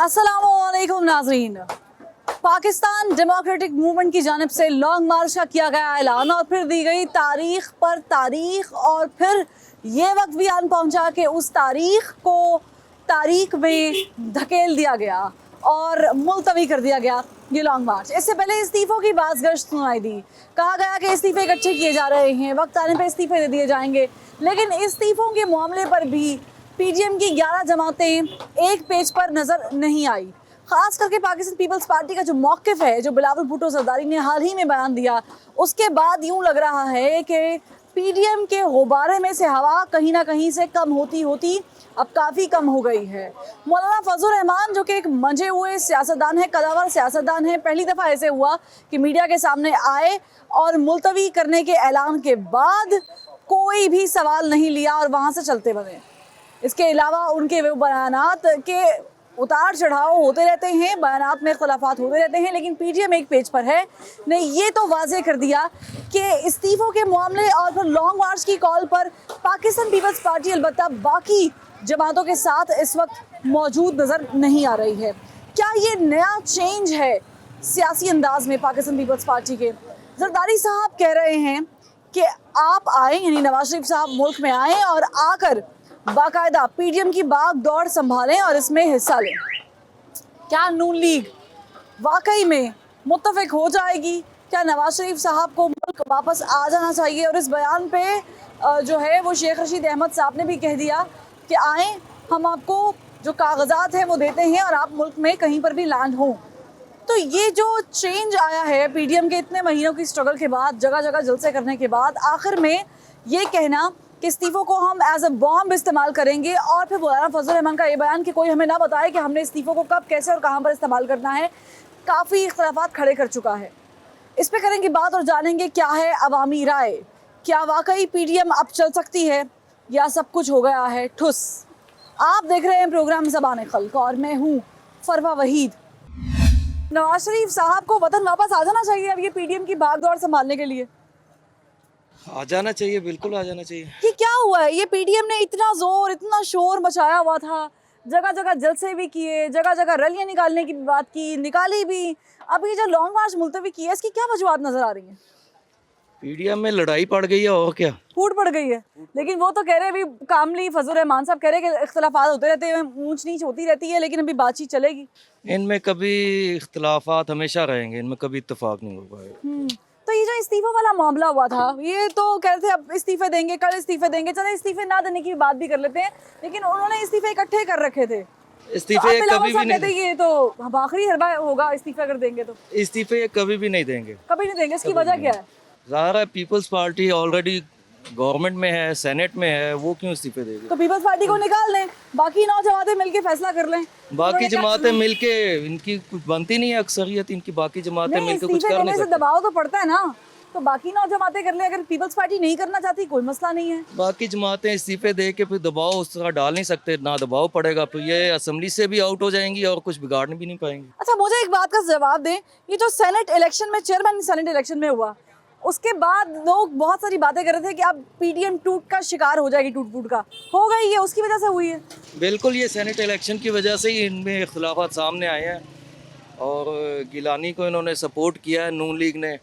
अस्सलामुअलैकुम नाज़रीन। Pakistan democratic movement की जानिब से लॉन्ग मार्च का किया गया ऐलान और फिर दी गई तारीख पर तारीख और फिर ये वक्त भी आन पहुंचा कि उस तारीख में धकेल दिया गया और मुलतवी कर दिया गया ये लॉन्ग मार्च। इससे पहले इस्तीफ़ों की बाज़गश्त सुनाई दी, कहा गया कि इस्तीफ़े इकट्ठे किए जा रहे हैं, वक्त आने पर इस्तीफ़े दे दिए जाएंगे। लेकिन इस्तीफ़ों के मामले पर भी पीडीएम की 11 जमातें एक पेज पर नज़र नहीं आई। खास करके पाकिस्तान पीपल्स पार्टी का जो मौक़िफ़ है, जो बिलावल भुट्टो ज़रदारी ने हाल ही में बयान दिया, उसके बाद यूँ लग रहा है कि पीडीएम के गुब्बारे में से हवा कहीं ना कहीं से कम होती अब काफ़ी कम हो गई है। मौलाना फजल रहमान जो कि एक मंझे हुए सियासतदान है, कदावर सियासतदान है, पहली दफ़ा ऐसे हुआ कि मीडिया के सामने आए और मुलतवी करने के ऐलान के बाद कोई भी सवाल नहीं लिया और वहाँ से चलते बने। इसके अलावा उनके वो बयानात के उतार चढ़ाव होते रहते हैं, बयानात में इख्तलाफात होते रहते हैं, लेकिन पीडीएम एक पेज पर है। ने ये तो वाज़ेह कर दिया कि इस्तीफ़ों के मामले और फिर लॉन्ग मार्च की कॉल पर पाकिस्तान पीपल्स पार्टी अलबत्ता बाकी जमातों के साथ इस वक्त मौजूद नज़र नहीं आ रही है। क्या ये नया चेंज है सियासी अंदाज में पाकिस्तान पीपल्स पार्टी के? जरदारी साहब कह रहे हैं कि आप आए, यानी नवाज शरीफ साहब मुल्क में आए और आकर बाकायदा पीडीएम की बाग दौड़ संभालें और इसमें हिस्सा लें। क्या नून लीग वाकई में मुत्तफिक हो जाएगी? क्या नवाज शरीफ साहब को मुल्क वापस आ जाना चाहिए? और इस बयान पे जो है वो शेख रशीद अहमद साहब ने भी कह दिया कि आएँ, हम आपको जो कागजात हैं वो देते हैं और आप मुल्क में कहीं पर भी लैंड हों। तो ये जो चेंज आया है पीडीएम के इतने महीनों की स्ट्रगल के बाद, जगह जगह जलसे करने के बाद, आखिर में ये कहना कि इस्तीफ़ों को हम एज अ बॉम्ब इस्तेमाल करेंगे, और फिर मौलाना फजल रहमान का ये बयान कि कोई हमें ना बताए कि हमने इस्तीफ़ों को कब, कैसे और कहाँ पर इस्तेमाल करना है, काफ़ी इख्तलाफात खड़े कर चुका है। इस पर करेंगे बात और जानेंगे क्या है अवामी राय। क्या वाकई पीडीएम अब चल सकती है या सब कुछ हो गया है ठुस? आप देख रहे हैं प्रोग्राम ज़बान खल्क और मैं हूँ फरवा वहीद। नवाज शरीफ साहब को वतन वापस आ जाना चाहिए अब ये पीडीएम की भागदौड़ संभालने के लिए? आ जाना चाहिए, बिल्कुल आ जाना चाहिए। कि क्या हुआ है? ये पीडीएम ने इतना जोर, इतना शोर मचाया हुआ था, जगह जगह जलसे भी किए, जगह जगह रैलियां निकालने की बात की, निकाली भी। अब ये जो लॉन्ग मार्च मुलतवी की है, इसकी क्या वजूहत नजर आ रही है? पीडीएम में लड़ाई पड़ गई है और क्या, फूट पड़ गई है। लेकिन वो तो कह रहे, अभी कामली फजल रहमान साहब कह रहे कि इख्तलाफात होते रहते हैं, ऊंच नीच होती रहती है, लेकिन अभी बातचीत चलेगी। इनमें कभी इख्तलाफात हमेशा रहेंगे, इनमें कभी इत्तेफाक नहीं हो पाएगा। तो ये जो इस्तीफा वाला मामला हुआ था, ये तो कह रहे थे अब इस्तीफे देंगे, कल इस्तीफे देंगे। चले इस्तीफे ना देने की बात भी कर लेते हैं, लेकिन उन्होंने इस्तीफे इकट्ठे कर रखे थे। इस्तीफे तो कभी भी नहीं, ये तो आखिरी हरबा होगा इस्तीफा अगर देंगे तो। इस्तीफे कभी भी नहीं देंगे, कभी नहीं देंगे। इसकी वजह क्या है? ज़ाहिर है पीपल्स पार्टी ऑलरेडी गवर्नमेंट में है, सेनेट में है, वो क्यों इस्तीफे देगी? तो पीपल्स पार्टी को निकाल लें, बाकी 9 जमातें मिलके फैसला कर लें। बाकी जमातें मिलके, इनकी कुछ बनती नहीं है अक्सरियत, इनकी बाकी जमातें मिलके कुछ कर नहीं सकती। दबाव तो पड़ता है ना, तो बाकी 9 जमातें कर ले। अगर पीपल्स पार्टी नहीं करना चाहती, कोई मसला नहीं है। बाकी जमातें इस्तीफे दे के फिर दबाव उस तरह डाल नहीं सकते, ना दबाव पड़ेगा, फिर ये असेंबली से भी आउट हो जाएंगी और कुछ बिगाड़ भी नहीं पाएंगी। अच्छा, मुझे एक बात का जवाब दें, ये जो सेनेट इलेक्शन में, चेयरमैन सेनेट इलेक्शन में हुआ, उसके बाद लोग बहुत सारी बातें कर रहे थे कि अब पीडीएम टूट का शिकार हो जाएगी, टूट फूट का हो गई है, उसकी वजह से हुई है। बिल्कुल, ये सेनेट इलेक्शन की वजह से ही इनमें इख्तलाफात सामने आए हैं और गिलानी को इन्होंने सपोर्ट किया है नून लीग ने,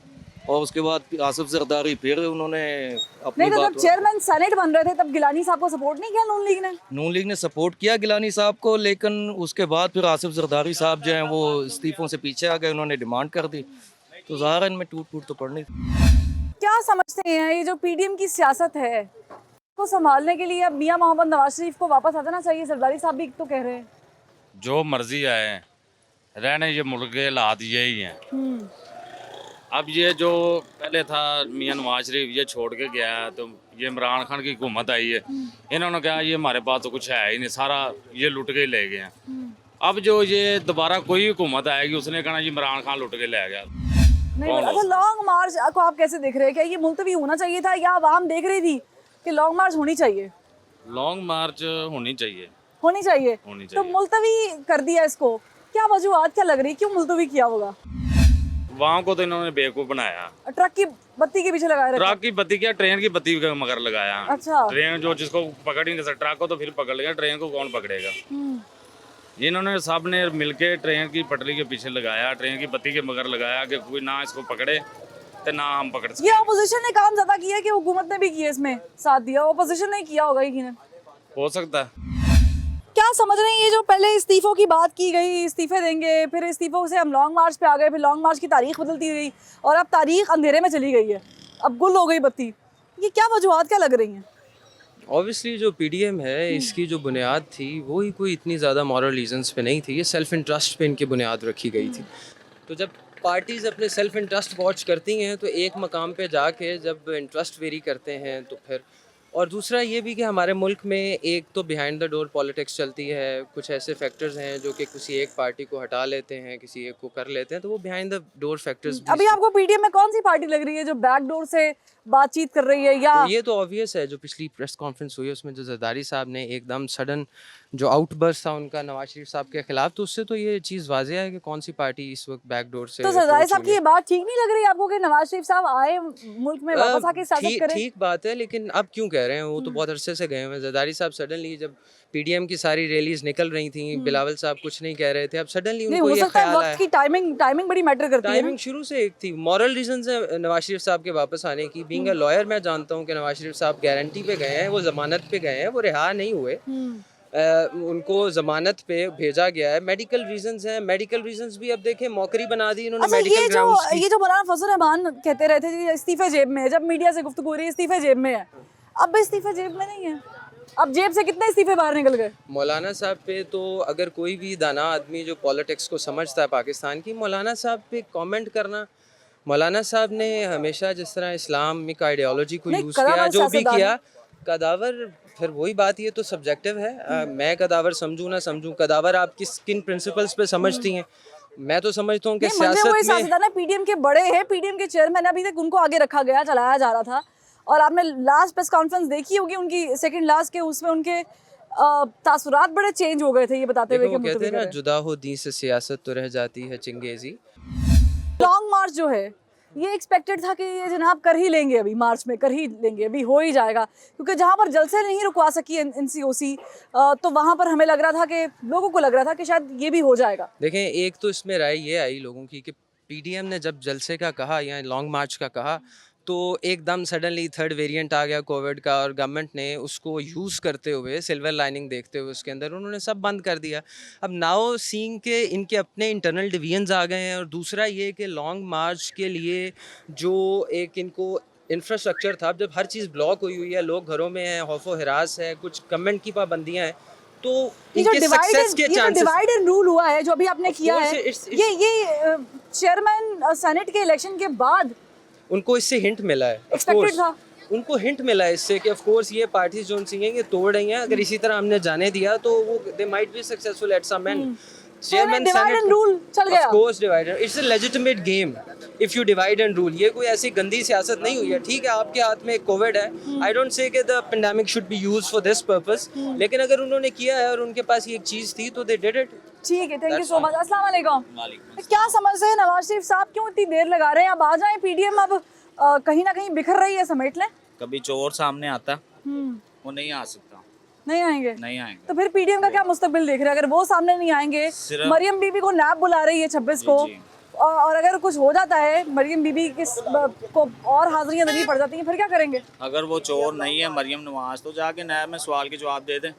और उसके बाद आसिफ जरदारी फिर उन्होंने अपनी नहीं तो बात। जब चेयरमैन सेनेट बन रहे थे तब गिलानी साहब को सपोर्ट नहीं किया नून लीग ने? नून लीग ने सपोर्ट किया गिलानी साहब को, लेकिन उसके बाद फिर आसिफ जरदारी साहब जो हैं वो इस्तीफों से पीछे आ गए, उन्होंने डिमांड कर दी, तो ज़ाहिर है इनमें टूट फूट तो पड़नी थी। क्या समझते हैं ये जो पीडीएम की सियासत है को संभालने के लिए अब मियां मोहम्मद नवाज शरीफ को वापस आ जाना चाहिए? जरदारी साहब भी तो कह रहे हैं जो मर्जी आए रहने, ये मुल्क के हालात यही हैं। अब ये जो पहले था मियां नवाज शरीफ ये छोड़ के गया है, तो ये इमरान खान की हुकूमत आई है, इन्होंने कहा ये हमारे पास तो कुछ है ही नहीं, सारा ये लुट के ले गए हैं। अब जो ये दोबारा कोई हुकूमत आएगी, उसने कहना ये इमरान खान लुट के ले गया। नहीं। अच्छा, लॉन्ग मार्च को आप कैसे देख रहे हैं? क्या ये मुलतवी होना चाहिए था या आवाम देख रही थी कि लॉन्ग मार्च होनी चाहिए? लॉन्ग मार्च होनी चाहिए, होनी चाहिए। होनी तो चाहिए। मुलतवी कर दिया इसको, क्या वजूहत क्या लग रही, क्यों मुलतवी किया होगा? वहाँ को तो इन्होंने बेवकूफ़ बनाया, ट्रक की बत्ती के पीछे लगाया रखा। ट्रक की बत्ती क्या, ट्रेन की बत्ती का मगर लगाया। अच्छा। ट्रेन जो जिसको पकड़ ही नहीं सकता, ट्रक को तो फिर पकड़ लेगा, ट्रेन को कौन पकड़ेगा? जिन्होंने सब ने मिलके ट्रेन की पटरी के पीछे लगाया, ट्रेन की बत्ती के मगर लगाया कि कोई ना इसको पकड़े तो ना हम पकड़ सके। ये ऑपोजिशन ने काम ज्यादा किया कि हुकूमत ने भी किया, इसमें साथ दिया, ऑपोजिशन ने किया होगा यकीनन। हो सकता है। क्या समझ रहे हैं ये जो पहले इस्तीफों की बात की गई, इस्तीफे देंगे, फिर इस्तीफों से हम लॉन्ग मार्च पे आ गए, फिर लॉन्ग मार्च की तारीख बदलती गई और अब तारीख अंधेरे में चली गई है, अब गुल हो गई बत्ती, ये क्या वजूहत क्या लग रही हैं? ऑब्वियसली जो पीडीएम है इसकी जो बुनियाद थी वो ही कोई इतनी ज़्यादा मॉरल रीजंस पे नहीं थी, ये सेल्फ इंटरेस्ट पे इनकी बुनियाद रखी गई थी। तो जब पार्टीज़ अपने सेल्फ इंटरेस्ट वॉच करती हैं तो एक मकाम पे जाके जब इंटरेस्ट वेरी करते हैं तो फिर, और दूसरा ये भी कि हमारे मुल्क में एक तो बिहाइंड द डोर पॉलिटिक्स चलती है, कुछ ऐसे फैक्टर्स हैं जो कि किसी एक पार्टी को हटा लेते हैं, किसी एक को कर लेते हैं, तो वो बिहाइंड द डोर फैक्टर्स। अभी आपको पीडीएम में कौन सी पार्टी लग रही है जो बैक डोर से बातचीत कर रही है? या तो ये तो ऑब्वियस है, जो पिछली प्रेस कॉन्फ्रेंस हुई उसमें जो जरदारी साहब ने एकदम सडन जो आउटबर्स्ट था उनका नवाज शरीफ साहब के खिलाफ, तो उससे तो ये चीज़ वाज़ेह है कि कौन सी पार्टी इस वक्त बैकडोर से तो जरदारी approach साहब हो की रही ये बात ठीक नहीं लग रही आपको कि नवाज शरीफ साहब आए मुल्क में वापस आके सियासत ठीक करें? ठीक बात है, लेकिन अब क्यों कह रहे हैं, वो तो बहुत अरसे से गए हुए हैं। जरदारी साहब सडनली जब पीडीएम की सारी रैलीज निकल रही थी, बिलावल साहब कुछ नहीं कह रहे थे, अब सडनली नहीं उनको हो ये सकता है ख्याल वक्त आया। की टाइमिंग बड़ी मैटर करती है ना? टाइमिंग शुरू से एक थी, मॉरल रीजंस है नवाज शरीफ साहब के वापस आने की। बीइंग अ लॉयर मैं जानता हूँ कि नवाज शरीफ साहब गारंटी पे गए हैं, वो जमानत पे गए हैं, वो रिहा नहीं हुए, उनको जमानत पे भेजा गया है। मेडिकल रीजंस हैं, मेडिकल रीजंस भी अब देखें मौकरी बना दी इन्होंने अच्छा, मेडिकल ग्राउंड्स की। ये जो मौलाना फजल रहमान कहते रहते थे कि इस्तीफे जेब में है, जब मीडिया से गुफ्तगू हो रही है इस्तीफे जेब में है, अब इस्तीफे जेब में नहीं है, अब जेब से कितने इस्तीफे बाहर निकल गए? मौलाना साहब पे तो अगर कोई भी दाना आदमी जो पॉलिटिक्स को समझता है पाकिस्तान की, मौलाना साहब पे कमेंट करना, मौलाना साहब ने हमेशा जिस तरह इस्लामिक आइडियोलॉजी को नहीं, यूज़ किया, कदावर जो भी सियासतदान किया, कदावर, फिर वही बात, ये तो सब्जेक्टिव है। मैं कदावर समझूं ना समझूं, कदावर आप किन प्रिंसिपल्स पे समझती हैं, मैं तो समझता हूँ कि नहीं, मंजर वो सियासत में सियासतदान है, पीडीएम के बड़े हैं, पीडीएम के चेयरमैन, अभी तक उनको आगे रखा गया, चलाया जा रहा था। और आपने लास्ट प्रेस कॉन्फ्रेंस देखी होगी उनकी, सेकंड लास्ट के, उसमें उनके तासुरात बड़े चेंज हो गए थे, ये बताते हुए देखो, कि कहते हैं ना, जुदा हो दी से सियासत तो रह जाती है चिंगेजी। लॉन्ग मार्च जो है ये एक्सपेक्टेड था कि ये जनाब कर ही लेंगे, अभी मार्च में कर ही लेंगे, अभी हो ही जाएगा, क्योंकि जहाँ पर जलसे नहीं रुकवा सकी एनसीओसी, तो वहाँ पर हमें लग रहा था कि लोगों को लग रहा था कि शायद ये भी हो जाएगा। देखें, एक तो इसमें राय ये आई लोगों की कि पीडीएम ने जब जलसे का कहा या लॉन्ग मार्च का कहा, तो एकदम सडनली थर्ड वेरिएंट आ गया कोविड का, और गवर्नमेंट ने उसको यूज़ करते हुए, सिल्वर लाइनिंग देखते हुए उसके अंदर उन्होंने सब बंद कर दिया। अब नाउ सीइंग के इनके अपने इंटरनल डिवीजन्स आ गए हैं, और दूसरा ये कि लॉन्ग मार्च के लिए जो एक इनको इंफ्रास्ट्रक्चर था, जब हर चीज़ ब्लॉक हुई है, लोग घरों में हैं, खौफो हिरास है, कुछ गवर्नमेंट की पाबंदियाँ हैं, तो इनके सक्सेस के चांसेस, डिवाइड एंड रूल हुआ है जो अभी आपने किया है, course, ये चेयरमैन सेनेट के इलेक्शन के बाद उनको इससे हिंट मिला है, of एक्सपेक्टेड course। था। उनको हिंट मिला है इससे कि ऑफ कोर्स ये पार्टीज जो उनसे ये तोड़ रही हैं, अगर इसी तरह हमने जाने दिया तो वो they might be successful at some end. Chairman divide and rule चल गया। Of course divide, it's a legitimate game if you divide and rule. ये कोई ऐसी गंदी सियासत नहीं हुई है। ठीक है, आपके हाथ में कोविड है, आई डोंट से कि the pandemic should be used for this purpose, लेकिन अगर उन्होंने किया है और उनके पास ये एक चीज थी तो दे डिड इट। ठीक है, थैंक यू सो मच। अस्सलाम वालेकुम। क्या समझते हैं नवाज शरीफ साहब क्यों इतनी देर लगा रहे हैं? अब आ जाएं, पीडीएम अब कहीं ना कहीं बिखर रही है, समेट लें। कभी चोर सामने आता वो नहीं आ सकता, नहीं आएंगे, नहीं आएंगे। तो फिर पीडीएम का क्या मुस्तकबिल देख रहे हैं? अगर वो सामने नहीं आएंगे, सिर्फ- मरियम बीबी को नैब बुला रही है 26 को, जी। और अगर कुछ हो जाता है, मरियम बीबी को और हाजिरियां देनी पड़ जाती हैं, फिर क्या करेंगे? अगर वो चोर नहीं है मरियम नवाज, तो जाके नैब में सवाल के जवाब दे दें।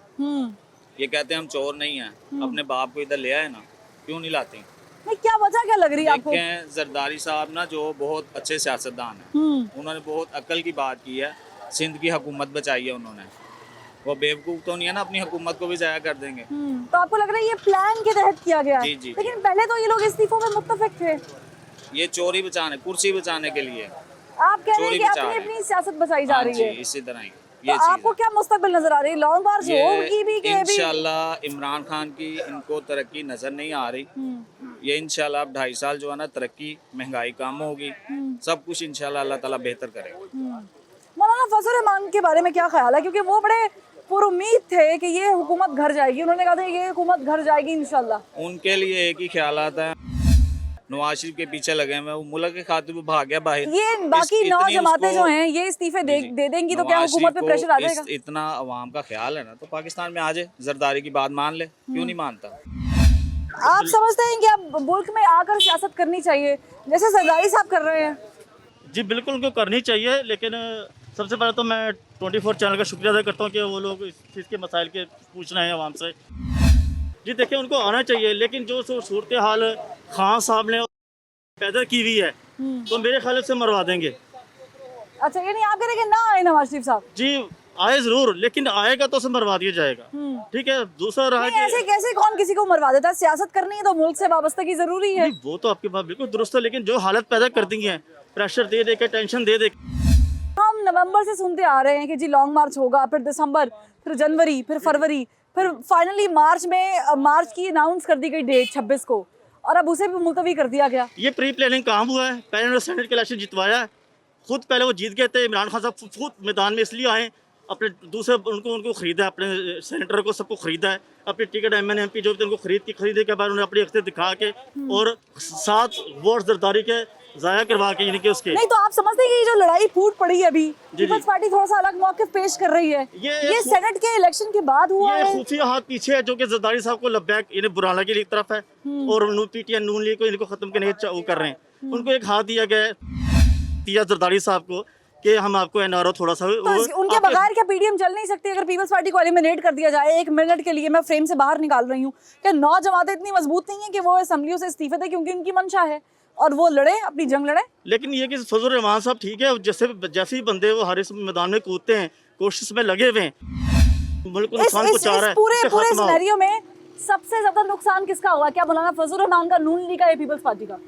ये कहते हैं हम चोर नहीं हैं, अपने बाप को इधर ले आए ना, क्यों नहीं लाते? नहीं, क्या वजह क्या लग रही है आपको? देखें, जरदारी साहब ना जो बहुत अच्छे सियासतदान हैं, उन्होंने बहुत अक्ल की बात की है, सिंध की हुकूमत बचाई है उन्होंने। वो बेवकूफ़ तो नहीं है ना, अपनी हुकूमत को भी ज़ाया कर देंगे। तो आपको लग रहा है ये प्लान के तहत किया गया है? जी, जी, लेकिन पहले तो ये लोग इस्तीफों में मुत्तफिक थे। ये चोरी बचाने, कुर्सी बचाने के लिए आप कह रहे हैं चोरी कि बचा अपनी रहे हैं। अपनी सियासत बचाई जा हाँ रही जी, है। इसी तरह ही तो ये चीज़ आपको क्या मुस्तकबिल नजर आ रही है? लॉन्ग मार्च होगी भी कि अभी? इंशाल्लाह इमरान खान की इनको तरक्की नजर नहीं आ रही। ये इंशाल्लाह अब 2.5 साल जो है ना, तरक्की, महंगाई कम होगी, सब कुछ इंशाल्लाह अल्लाह ताला बेहतर करेगा। मौलाना फजल रहमान के बारे में क्या ख्याल है? क्योंकि वो बड़े पुरुम्मीद थे कि ये हुकूमत घर जाएगी, उन्होंने कहा था ये हुकूमत घर जाएगी इंशाल्लाह। उनके लिए एक ही ख्याल आता है, नवाज शरीफ के पीछे लगे हुए, वो मुल्क के खातिर वो भाग गया बाहर। ये बाकी 9 इतनी जमातें उसको- जो हैं ये इस्तीफे दे जी, देंगी तो क्या नवाज हुकूमत पे शरीफ प्रेशर आ को जाएगा? इतना अवाम का ख्याल है ना, तो पाकिस्तान में आ जाए, जरदारी की बात मान ले, क्यों नहीं मानता? आप समझते हैं कि अब मुल्क में आकर सियासत करनी चाहिए जैसे सरदारी साहब कर रहे हैं? जी बिल्कुल उनको करनी चाहिए, लेकिन सबसे पहले तो मैं 24 चैनल का शुक्रिया अदा करता हूँ कि वो लोग इस चीज़ के मसाइल के पूछ रहे हैं आवाम से। जी देखिए उनको आना चाहिए, लेकिन जो सूरत हाल खान साहब ने पैदा की हुई है तो मेरे ख्याल से मरवा देंगे। अच्छा, ये नहीं आप कह रहे कि ना आए नवाज शरीफ साहब? जी आए ज़रूर, लेकिन आएगा तो उसे मरवा दिया जाएगा। ठीक है, दूसरा रहा नहीं, ऐसे कैसे कौन किसी को मरवा देता है? सियासत करनी है तो मुल्क से वाबस्तगी जरूरी है। नहीं, वो तो आपकी बात बिल्कुल दुरुस्त है, लेकिन जो हालत पैदा कर दी है, प्रेशर दे दे के, टेंशन दे दे। हम नवंबर से सुनते आ रहे हैं कि जी लॉन्ग मार्च होगा, फिर दिसंबर, फिर जनवरी, फिर फरवरी, फिर फाइनली मार्च की अनाउंस कर दी गई डेट 26 को, और अब उसे भी मुलतवी कर दिया गया। ये प्री प्लानिंग काम हुआ है। पहले उन्होंने सेनेट के इलेक्शन जितवाया है, खुद पहले वो जीत गए थे। इमरान खान साहब खुद मैदान में इसलिए आए, अपने दूसरे उनको खरीदा है, अपने सेनेटर को सबको खरीदा है, अपनी टिकट MN MP जो भी उनको खरीदे के बाद उन्होंने अपनी अख्तियार दिखा के और 7 वोट जरदारी के ज़ाया करवा के, यानी कि उसके। नहीं तो आप समझते हैं कि ये जो लड़ाई फूट पड़ी है अभी, जी। पीपल्स पार्टी थोड़ा सा अलग मौक़िफ़ पेश कर रही है, ये सेनेट के इलेक्शन के बाद हुआ ये है। खुफिया हाथ पीछे है जो कि जरदारी साहब को लब्बैक यानी बुराना की तरफ है और PTN नून लीग को इनको खत्म करने वो कर रहे हैं। उनको एक हाथ दिया गया है जरदारी साहब को कि हम आपको NRO थोड़ा सा तो उनके बगैर क्या PDM चल नहीं सकती? अगर पीपल्स पार्टी को एलिमिनेट कर दिया जाए, 1 मिनट के लिए मैं फ्रेम से बाहर निकाल रही हूँ, क्या 9 जमातें इतनी मजबूत नहीं है कि वो असेंबलियों से इस्तीफे दें क्योंकि उनकी मंशा है और वो लड़े, अपनी जंग लड़े? लेकिन ये कि फजल रहमान साहब ठीक है, जैसे ही बंदे वो हर इस मैदान में कूदते हैं, कोशिश में लगे हुए हैं, मुल्क को नुकसान पहुंचा रहा है। पूरे सिनेरियो में सबसे ज्यादा नुकसान किसका हुआ? क्या मौलाना फजल रहमान का, नून लीग का या पीपल्स पार्टी का?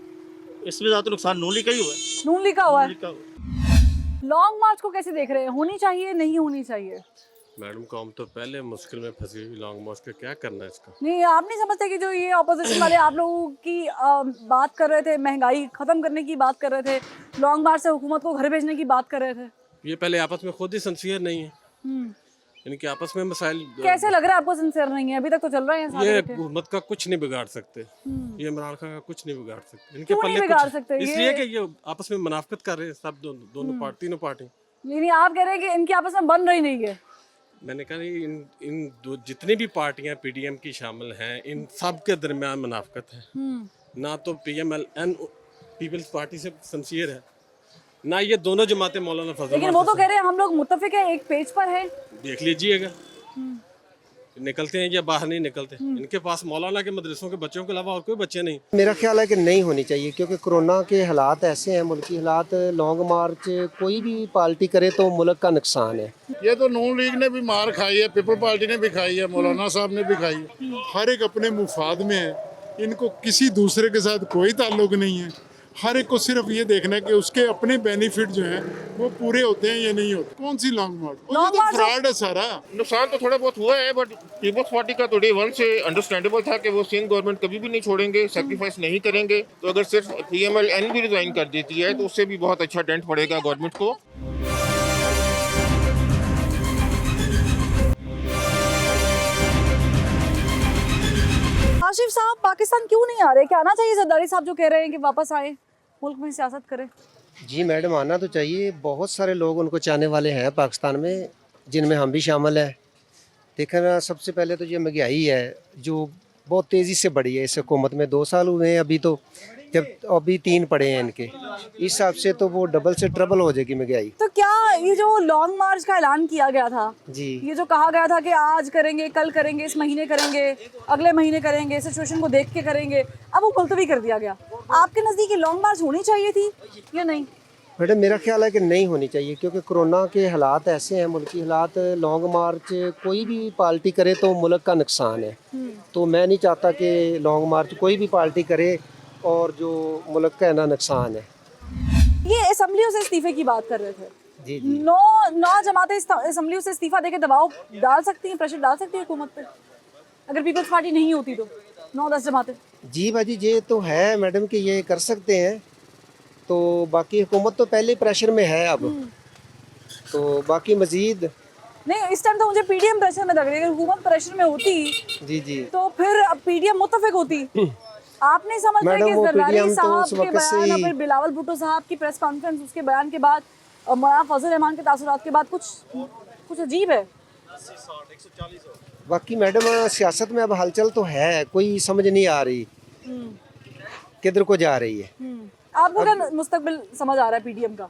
इसमें ज्यादा नुकसान नून लीग का ही हुआ है। नून लीग का हुआ है। नून लीग का हुआ है। लॉन्ग मार्च को कैसे देख रहे हैं? होनी चाहिए, नहीं होनी चाहिए? मैडम कौम तो पहले मुश्किल में फंसी हुई, लॉन्ग मार्च का क्या करना है इसका? नहीं, आप नहीं समझते कि जो ये ऑपोजिशन वाले आप लोगों की बात कर रहे थे, महंगाई खत्म करने की बात कर रहे थे, लॉन्ग मार्च से हुकूमत को घर भेजने की बात कर रहे थे, ये पहले आपस में खुद ही सिंसियर नहीं है, इनके आपस में मसाइल। कैसे लग रहा है आपको सिंसियर नहीं है? अभी तक तो चल रहे हैं साथ ये बैठे। हुकूमत का कुछ नहीं बिगाड़ सकते, ये इमरान खान का कुछ नहीं बिगाड़ सकते। इनके क्यों नहीं पल्ले बिगाड़ कुछ सकते? इसलिए कि ये आपस में मुनाफिकत कर रहे हैं सब, दोनों तीनों पार्टी। नहीं, आप कह रहे हैं कि इनकी आपस में बन रही नहीं है। मैंने कहा इन जितनी भी पार्टियां PDM की शामिल हैं, इन सब के दरमियान मुनाफिकत है। ना तो PMLN पीपल्स पार्टी से सिंसियर है, ना ये दोनों जमातें मौलाना फजल। लेकिन वो तो कह रहे हैं हम लोग मुत्तफिक है, एक पेज पर है। देख लीजिएगा निकलते हैं या बाहर नहीं निकलते। इनके पास मौलाना के मदरसों के बच्चों के अलावा और कोई बच्चे नहीं। मेरा ख्याल है कि नहीं होनी चाहिए, क्योंकि कोरोना के हालात ऐसे हैं, मुल्की हालात। लॉन्ग मार्च कोई भी पार्टी करे तो मुल्क का नुकसान है। ये तो नून लीग ने भी मार खाई है, पीपल पार्टी ने भी खाई है, मौलाना साहब ने भी खाई है। हर एक अपने मुफाद में है, इनको किसी दूसरे के साथ कोई ताल्लुक नहीं है। हर एक को सिर्फ ये देखना है कि उसके अपने बेनिफिट जो हैं वो पूरे होते हैं या नहीं होते। कौन सी लॉन्ग मार्च? ये तो फ्रॉड है सारा। नुकसान तो थोड़ा बहुत हुआ है, बट पीपल्स पार्टी का तो डे 1 से अंडरस्टैंडेबल था कि वो सिंध गवर्नमेंट कभी भी नहीं छोड़ेंगे, सेक्रीफाइस नहीं करेंगे। तो अगर सिर्फ PMLN भी रिजाइन कर देती है तो उससे भी बहुत अच्छा डेंट पड़ेगा गवर्नमेंट को। आशिफ साहब, पाकिस्तान क्यों नहीं आ रहे? क्या आना चाहिए? जरदारी साहब जो कह रहे हैं कि वापस आए, मुल्क में सियासत करें। जी मैडम, आना तो चाहिए। बहुत सारे लोग उनको चाहने वाले हैं पाकिस्तान में, जिनमें हम भी शामिल हैं। देखना, सबसे पहले तो ये महंगाई है जो बहुत तेज़ी से बढ़ी है इस हुकूमत में। 2 साल हुए हैं अभी, तो जब अभी 3 पड़े हैं इनके, इस हिसाब से तो वो डबल से ट्रबल हो जाएगी महंगाई। तो क्या ये जो लॉन्ग मार्च का ऐलान किया गया था, जी, ये जो कहा गया था कि आज करेंगे, कल करेंगे, इस महीने करेंगे, अगले महीने करेंगे, सिचुएशन को देख के करेंगे, अब वो मुलतवी कर दिया गया। आपके नज़दीक लॉन्ग मार्च होनी चाहिए थी या नहीं? मैडम मेरा ख्याल है कि नहीं होनी चाहिए, क्योंकि कोरोना के हालात ऐसे हैं, मुल्की हालात। लॉन्ग मार्च कोई भी पार्टी करे तो मुल्क का नुकसान है। तो मैं नहीं चाहता कि लॉन्ग मार्च कोई भी पार्टी करे और जो मुल्क का है ना नुकसान है। ये असेंबलियों से इस्तीफे की बात कर रहे थे। जी जी, 9 जमातें असेंबलियों से इस्तीफा देके दबाव डाल सकती हैं, प्रेशर डाल सकती है हुकूमत पे? अगर पीपल्स पार्टी नहीं होती तो 9-10 जमातें। जी भाजी, ये तो है मैडम कि ये कर सकते हैं। तो बाकी हुकूमत तो पहले प्रेशर में है अब, तो बाकी मजीद नहीं, इस टाइम तो मुझे PDM प्रेशर में लग रही है। अगर हुकूमत प्रेशर में होती जी जी, तो फिर PDM मुत्तफिक होती। आप नहीं समझ रहे मैडम, कि वो जरदारी PDM तो साहब उस के वक्त से बयान और ही- फिर बिलावल भुट्टो साहब की प्रेस कॉन्फ्रेंस, उसके बयान के बाद और मौलाना फजल रहमान के तासुरात के बाद कुछ अजीब है। बाकी मैडम सियासत में अब हलचल तो है, कोई समझ नहीं आ रही किधर को जा रही है। आपको क्या मुस्तकबिल समझ आ रहा है पीडीएम का?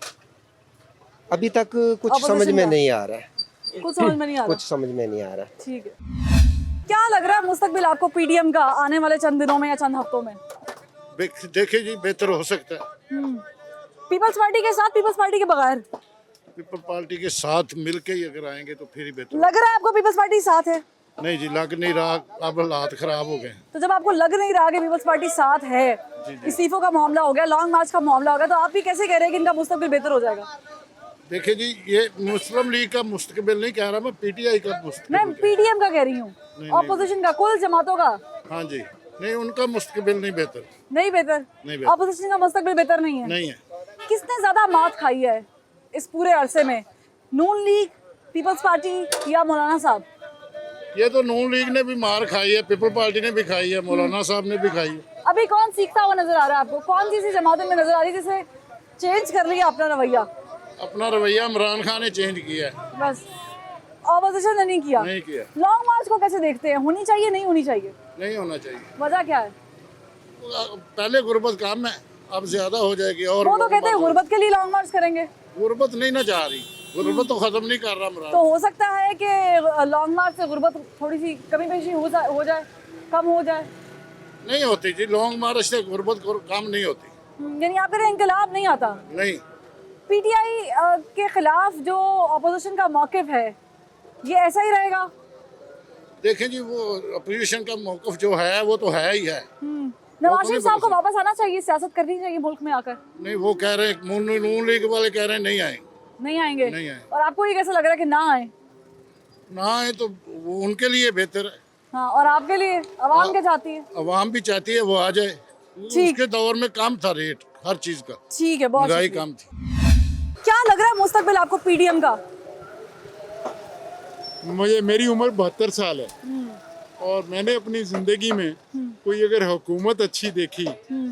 अभी तक कुछ समझ में नहीं आ रहा है, कुछ समझ में नहीं आ रहा। कुछ समझ में नहीं आ रहा। ठीक है, क्या लग रहा है मुस्तकबिल आपको पीडीएम का आने वाले चंद दिनों में या चंद हफ्तों में? देखिए जी, बेहतर हो सकता है। पीपल्स पार्टी के साथ, पीपल्स पार्टी के बगैर? पीपल पार्टी के साथ मिलके ही अगर आएंगे तो फिर ही बेहतर। लग रहा है आपको पीपल्स पार्टी साथ है? नहीं जी, लग नहीं रहा, अब हालात खराब हो गए। तो जब आपको लग नहीं रहा कि पीपल्स पार्टी साथ है, इस्तीफों का मामला हो गया, लॉन्ग मार्च का मामला हो गया, तो आप भी कैसे कह रहे हैं कि इनका मुस्तकबिल बेहतर हो जाएगा? देखिए जी, ये मुस्लिम लीग का मुस्तकबिल नहीं कह रहा मैं, पीटीआई का मुस्तकबिल। मैं पीडीएम का कह रही हूँ, ऑपोजिशन का, कुल जमातों का। हाँ जी, नहीं उनका मुस्तकबिल नहीं बेहतर। नहीं बेहतर? ऑपोजिशन का मुस्तकबिल बेहतर नहीं है? नहीं है। किसने ज्यादा मात खाई है इस पूरे अरसे में, नून लीग, पीपल्स पार्टी या मौलाना साहब? ये तो नून लीग ने भी मार खाई है, पीपल पार्टी ने भी खाई है, मौलाना साहब ने भी खाई है। अभी कौन सीखता हुआ नजर आ रहा है आपको? कौन सी जमातें में नजर आ रही है जिसे चेंज कर लिया अपना रवैया? अपना रवैया इमरान खान ने चेंज किया है। बस ऑपोजिशन ने नहीं किया। नहीं किया। लॉन्ग मार्च को कैसे देखते हैं, होनी चाहिए नहीं होनी चाहिए? नहीं होना चाहिए। वजह क्या है? पहले गुर्बत कम है, अब ज्यादा हो जाएगी। और वो तो कहते हैं गुर्बत के लिए लॉन्ग मार्च करेंगे। गुर्बत नहीं ना जा रही, गुर्बत तो खत्म नहीं कर रहा इमरान। तो हो सकता है कि लॉन्ग मार्च से गुर्बत थोड़ी सी कमी पेशी हो जाए, कम हो जाए। नहीं होती जी, लॉन्ग मार्च से गुर्बत कम नहीं होती। यानी आप कह रहे हैं इंकलाब नहीं आता? नहीं। पीटीआई के खिलाफ जो ऑपोजिशन का मौकिफ है, ये ऐसा ही रहेगा? देखें जी, वो अपोजिशन का मौक़िफ़ जो है वो तो है ही है। नवाज शरीफ साहब को वापस आना चाहिए, सियासत करनी चाहिए मुल्क में आकर। नहीं, वो कह रहे हैं, नून लीग वाले कह रहे हैं नहीं आए। नहीं आएंगे? नहीं आए। और आपको ये कैसा लग रहा है कि ना आए? ना आए तो वो उनके लिए बेहतर है। हाँ, और आपके लिए अवाम क्या चाहती है? अवाम भी चाहती है वो आ जाए। उसके दौर में कम था रेट हर चीज का। ठीक है, बहुत महंगाई शुक्रिया। कम थी। क्या लग रहा है मुस्तकबिल आपको पीडीएम का? मेरी उम्र 72 साल है और मैंने अपनी जिंदगी में कोई अगर हुकूमत अच्छी देखी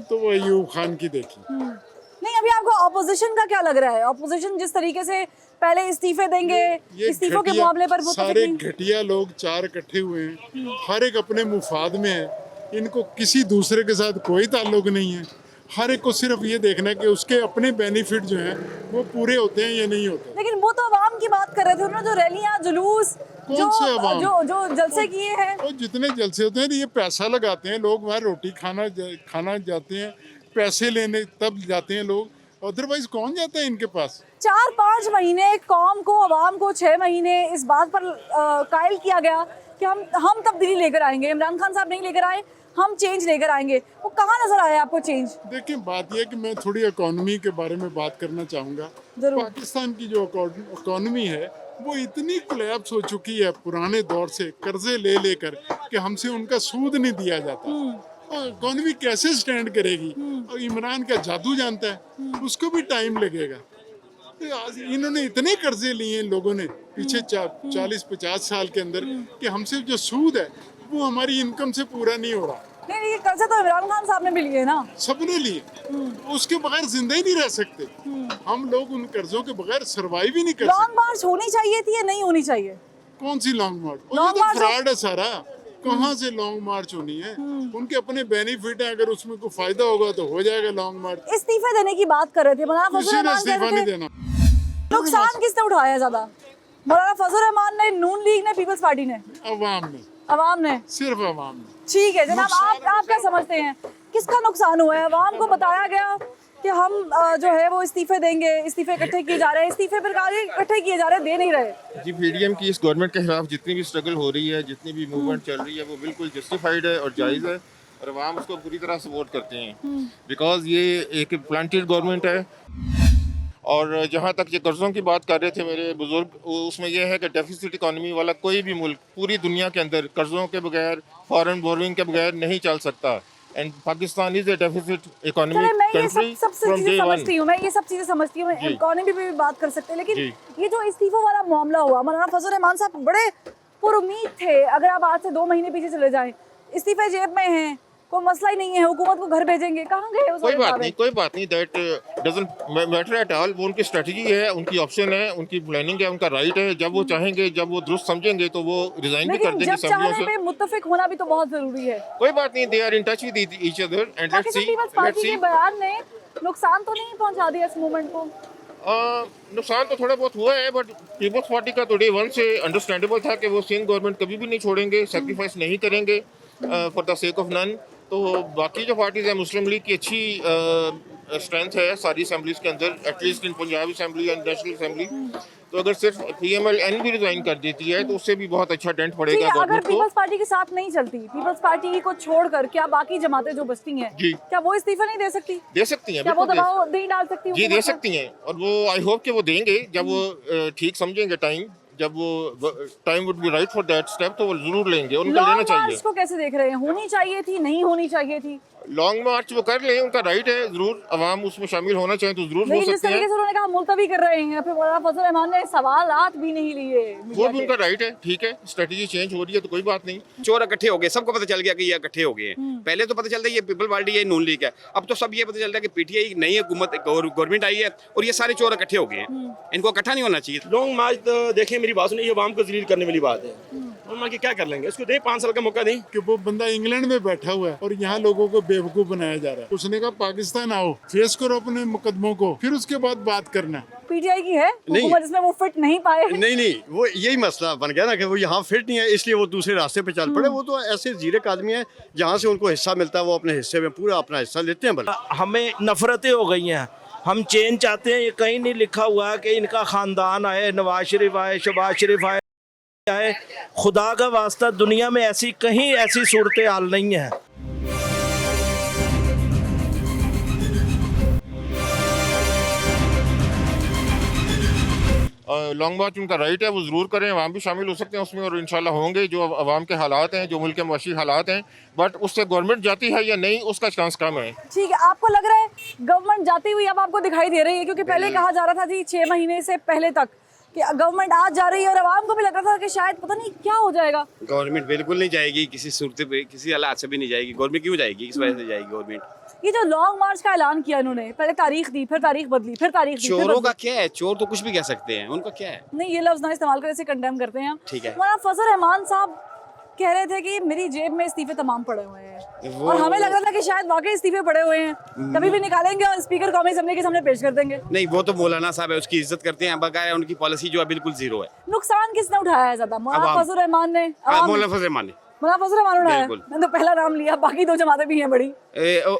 तो वो अयूब खान की देखी। नहीं, अभी आपको ऑपोजिशन का क्या लग रहा है? ऑपोजिशन जिस तरीके से पहले इस्तीफे देंगे, इस्तीफों के मामले पर सारे घटिया लोग चार इकट्ठे हुए हैं, हर एक अपने मुफाद में है, इनको किसी दूसरे के साथ कोई ताल्लुक नहीं है। हर एक को सिर्फ ये देखना है कि उसके अपने बेनिफिट जो हैं वो पूरे होते हैं या नहीं होते। लेकिन वो तो अवाम की बात कर रहे थे, उन्होंने जो रैलियां, जुलूस, जो जलसे किए हैं। और जितने जलसे होते हैं ये पैसा लगाते हैं लोग, वहाँ रोटी खाना जाते हैं, पैसे लेने तब जाते हैं लोग, अदरवाइज कौन जाता है इनके पास? 4-5 महीने कौम को, अवाम को 6 महीने इस बात पर कायल किया गया कि हम तब्दीली लेकर आएंगे। इमरान खान साहब नहीं लेकर आए, हम चेंज लेकर आएंगे। वो कहाँ नजर आया आपको चेंज? देखिए, बात यह है कि मैं थोड़ी इकोनॉमी के बारे में बात करना चाहूँगा। पाकिस्तान की जो इकोनॉमी है वो इतनी कोलैप्स हो चुकी है पुराने दौर से, कर्जे ले लेकर, कि हमसे उनका सूद नहीं दिया जाता। और इकोनॉमी कैसे स्टैंड करेगी? और इमरान का जादू जानता है, उसको भी टाइम लगेगा। इन्होंने इतने कर्जे लिए हैं लोगों ने पीछे 40-50 साल के अंदर कि हमसे जो सूद है वो हमारी इनकम से पूरा नहीं हो रहा। नहीं, ये कर्जे तो इमरान खान साहब ने भी लिए ना। सबने लिए, उसके बगैर जिंदा ही नहीं रह सकते। हम लोग उन कर्जों के बगैर सरवाइव ही नहीं कर सकते। लॉन्ग मार्च होनी चाहिए थी या नहीं होनी चाहिए? कौन सी लॉन्ग मार्च? ये तो फ्रॉड है सारा। कहाँ से लॉन्ग मार्च होनी है? उनके अपने बेनिफिट है, अगर उसमें कोई फायदा होगा तो हो जाएगा लॉन्ग मार्च। इस्तीफे देने की बात कर रहे थे, किसी ने इस्तीफा नहीं देना। नुकसान किसने उठाया ज्यादा? मौलाना फजल रहमान ने, नून लीग ने, पीपल्स पार्टी ने? अवाम ने। सिर्फ अवाम ने। ठीक है जनाब, आप क्या समझते हैं किसका नुकसान हुआ है? अवाम को बताया गया कि हम जो है वो इस्तीफे देंगे, इस्तीफे इकट्ठे किए जा रहे हैं, इस्तीफे पर इकट्ठे किए जा रहे हैं, दे नहीं रहे। जी, पीडीएम की इस गवर्नमेंट के खिलाफ जितनी भी स्ट्रगल हो रही है, जितनी भी मूवमेंट चल रही है, वो बिल्कुल जस्टिफाइड है और जायज़ है, और अवाम उसको पूरी तरह सपोर्ट करते हैं। बिकॉज ये एक प्लांटेड गवर्नमेंट है। और जहाँ तक ये कर्ज़ों की बात कर रहे थे मेरे बुजुर्ग, उसमें यह है कि डेफिसिट इकोनॉमी वाला कोई भी मुल्क पूरी दुनिया के अंदर कर्ज़ों के बगैर, फॉरेन बोरोइंग के बगैर नहीं चल सकता। And Pakistan is a deficit economy country from day one. मैं ये सब चीज़ें समझती हूँ, इकोनॉमी पे भी बात कर सकते हैं, लेकिन ये जो इस्तीफों वाला मामला हुआ, मौलाना फजल रहमान साहब बड़े पुरुमीद थे। अगर आप आज से 2 महीने पीछे चले जाएं, इस्तीफे जेब में हैं, कोई मसला ही नहीं है, हुकूमत को घर भेजेंगे, कहाँ गए वो कोई सारे बात दावे? नहीं, कोई बात नहीं, that doesn't matter at all. वो उनकी स्ट्रेटजी है, उनकी ऑप्शन है, उनकी प्लानिंग है, उनका राइट है। जब वो चाहेंगे, जब वो दुरुस्त समझेंगे तो वो रिजाइन भी कर लेकिन देंगे जब असेंबलियों चाहने से। पे मुत्तफिक होना भी तो बहुत जरूरी है। कोई बात नहीं, they are in touch with each other and let's Pakistan सी, पीपल्स लेट्स पार्टी सी। के बयान ने नुकसान तो नहीं पहुंचा दिया इस मूवमेंट को? नुकसान तो थोड़ा बहुत हुआ है, बट पीपल्स पार्टी का तो डे वन से अंडरस्टैंडेबल था कि वो सिंध गवर्नमेंट कभी भी नहीं छोड़ेंगे, सेक्रीफाइस नहीं करेंगे for the sake of none. तो बाकी जो पार्टीज है, मुस्लिम लीग की अच्छी स्ट्रेंथ है सारी असेंबलीज के अंदर, at least in Punjab assembly and national assembly. तो अगर सिर्फ PMLN भी रिजाइन कर देती है तो उससे भी बहुत अच्छा डेंट ठीक पड़ेगा है, अगर गवर्नमेंट को। पीपल्स पार्टी के साथ नहीं चलती, पीपल्स पार्टी को छोड़कर क्या बाकी जमातें जो बचती हैं, जी। क्या वो इस्तीफा नहीं दे सकती? दे सकती हैं, क्या वो बिल्कुल दबाव नहीं डाल सकती? जी, दे हुकूमत पर? सकती हैं। और वो आई होप कि वो देंगे जब वो ठीक समझेंगे टाइम, जब वो time would be right for that step, तो वो जरूर लेंगे, उनको लेना लॉन्ग चाहिए। मार्च को कैसे देख रहे हैं? होनी चाहिए थी, नहीं होनी चाहिए थी? लॉन्ग मार्च वो कर लें, उनका राइट है, जरूर अवाम उसमें शामिल होना चाहे तो जरूर हो लेकिन जिस सकते तरीके हैं, से उन्होंने कहा मुलतवी कर रहे हैं, फिर मौलाना फजल रहमान ने सवालात भी नहीं लिए वो मीडिया भी के। उनका राइट है। ठीक है, स्ट्रेटजी चेंज हो रही है तो कोई बात नहीं। चोर इकट्ठे हो गए, सबको पता चल गया कि ये इकट्ठे हो गए हैं। पहले तो पता चलता है ये पीपल पार्टी है, नून लीग है, अब तो सब ये पता चलता है कि PTI नई हुकूमत गवर्नमेंट आई है और ये सारे चोर इकट्ठे हो गए हैं। इनको इकट्ठा नहीं होना चाहिए। लॉन्ग मार्च तो देखिए, मेरी बात सुनिए, ये अवाम को जलील करने वाली बात है। और क्या कर लेंगे, इसको दें 5 साल का मौका दें। कि वो बंदा इंग्लैंड में बैठा हुआ है और यहाँ लोगों को बेवकूफ बनाया जा रहा है। उसने कहा पाकिस्तान आओ, फेस करो अपने मुकदमों को, फिर उसके बाद बात करना। PTI की है हुकूमत, जिसमें वो फिट नहीं पाए। नहीं, वो यही मसला बन गया ना कि वो यहाँ फिट नहीं है, इसलिए वो दूसरे रास्ते पे चल पड़े। वो तो ऐसे जीरक आदमी है, जहाँ से उनको हिस्सा मिलता है वो अपने हिस्से में पूरा अपना हिस्सा लेते हैं। बल्कि हमें नफरतें हो गई हैं, हम चेंज चाहते हैं। ये कहीं नहीं लिखा हुआ है कि इनका खानदान आए, नवाज शरीफ आए, शहबाज शरीफ आए। खुदा का वास्ता, दुनिया में ऐसी कहीं ऐसी सूरत हाल नहीं है। लॉन्ग मार्च उनका राइट है, वो जरूर करें, अवाम भी शामिल हो सकते हैं उसमें और इंशाल्लाह होंगे। जो अवाम के हालात हैं, जो मुल्क के मुआशी हालात हैं, बट उससे गवर्नमेंट जाती है या नहीं, उसका चांस कम है। ठीक है, आपको लग रहा है गवर्नमेंट जाती हुई अब आपको दिखाई दे रही है? क्योंकि पहले कहा जा रहा था जी 6 महीने से पहले तक कि गवर्नमेंट आज जा रही है और आवाम को भी लग रहा था कि शायद पता नहीं क्या हो जाएगा। गवर्नमेंट बिल्कुल नहीं जाएगी, किसी सूरत पे, किसी हालात से भी नहीं जाएगी। गवर्नमेंट क्यों जाएगी, किस वजह से जाएगी गवर्नमेंट? ये जो लॉन्ग मार्च का ऐलान किया इन्होंने, पहले तारीख दी, फिर तारीख बदली, फिर तारीख दी, फिर चोरों बदली। का क्या है, चोर तो कुछ भी कह सकते हैं, उनका क्या है? नहीं, ये लफ्ज ना इस्तेमाल कर, इसे कंडेम करते हैं हम। ठीक है। मौलाना फजल रहमान साहब कह रहे थे कि मेरी जेब में इस्तीफे तमाम पड़े हुए हैं, वो- और हमें लग रहा था कि शायद वाकई इस्तीफे पड़े हुए हैं, कभी भी निकालेंगे और स्पीकर कौमी असेंबली के सामने पेश कर देंगे। नहीं, वो तो मौलाना साहब है, उसकी इज्जत करते हैं, बकाया उनकी पॉलिसी जो है बिल्कुल जीरो है। नुकसान किसने उठाया है ज्यादा, मौलाना अवाम। फजल रहमान ने? अवाम ने? मौलाना फजल रहमान ने। मौलाना फजल रहमान उठाया? बिल्कुल। मैंने तो पहला नाम लिया, बाकी 2 जमातें भी हैं बड़ी।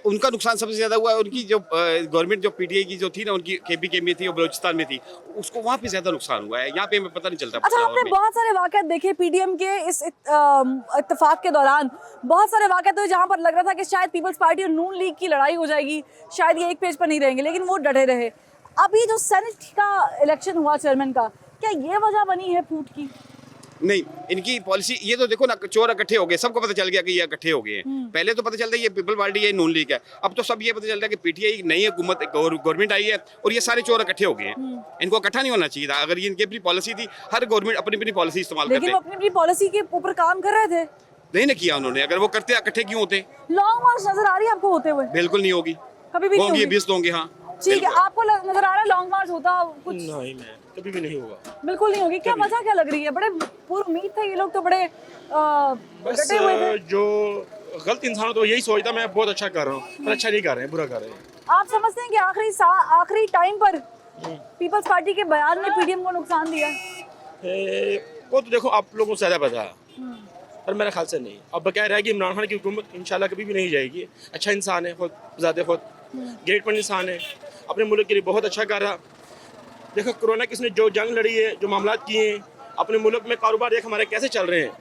उनका नुकसान सबसे ज्यादा हुआ है। उनकी जो गवर्नमेंट जो PTI की जो थी ना, उनकी KPK में थी और बलूचिस्तान में थी, उसको वहाँ पे ज्यादा नुकसान हुआ है। यहाँ पे हमें पता नहीं चलता। अच्छा, आपने बहुत सारे वाक़यात देखे PDM के इस इत्तेफाक के दौरान, बहुत सारे वाक़यात हुए जहाँ पर लग रहा था कि शायद पीपल्स पार्टी और नून लीग की लड़ाई हो जाएगी, शायद ये एक पेज पर नहीं रहेंगे, लेकिन वो डटे रहे। अभी जो सेनेट का इलेक्शन हुआ चेयरमैन का, क्या ये वजह बनी है फूट की? नहीं, इनकी पॉलिसी ये तो देखो ना, चोर इकट्ठे हो गए, सबको पता चल गया कि ये इकट्ठे हो गए हैं। पहले तो पता चलता है ये पीपल पार्टी है, नून लीग है, अब तो सब ये पता चलता है कि PTI नई हुकूमत गवर्नमेंट आई है और ये सारे चोर इकट्ठे हो गए हैं। इनको इकट्ठा नहीं होना चाहिए था। अगर ये इनकी अपनी पॉलिसी थी, हर गवर्नमेंट अपनी अपनी पॉलिसी इस्तेमाल लेकिन वो करते, अपनी अपनी पॉलिसी के ऊपर काम कर रहे थे। नहीं ना किया उन्होंने। अगर वो करते इकट्ठे क्यों होते? लॉन्ग मार्च नजर आ रही है आपको होते हुए? बिल्कुल नहीं होगी, कभी भी नहीं होंगी, होगी। 20 होंगे। हाँ, ठीक है, आपको नजर आ रहा है लॉन्ग मार्च होता कुछ? नहीं, मैं कभी भी नहीं होगा। बिल्कुल नहीं होगी। क्या वजह क्या लग रही है? बड़े पूरी उम्मीद था, ये लोग तो बड़े बस डटे हुए थे। जो गलत इंसान तो यही सोचता मैं बहुत अच्छा कर रहा हूँ, पर अच्छा नहीं कर रहे हैं, बुरा कर रहे हैं। आप समझते हैं कि आखिरी टाइम पर पीपल्स पार्टी के बयान ने PDM को नुकसान दिया? वो तो देखो आप लोगों को ज़्यादा पता है, पर मेरे ख्याल से नहीं। अब बकाया रहेगी इमरान खान की हुकूमत, इंशाल्लाह कभी भी नहीं जाएगी। अच्छा इंसान है, खुद ज़्यादा खुद ग्रेट पॉइंट इंसान है, अपने मुल्क के लिए बहुत अच्छा कर रहा। देखो कोरोना किसने जो जंग लड़ी है, जो मामला किए हैं, अपने मुल्क में कारोबार देख हमारे कैसे चल रहे हैं,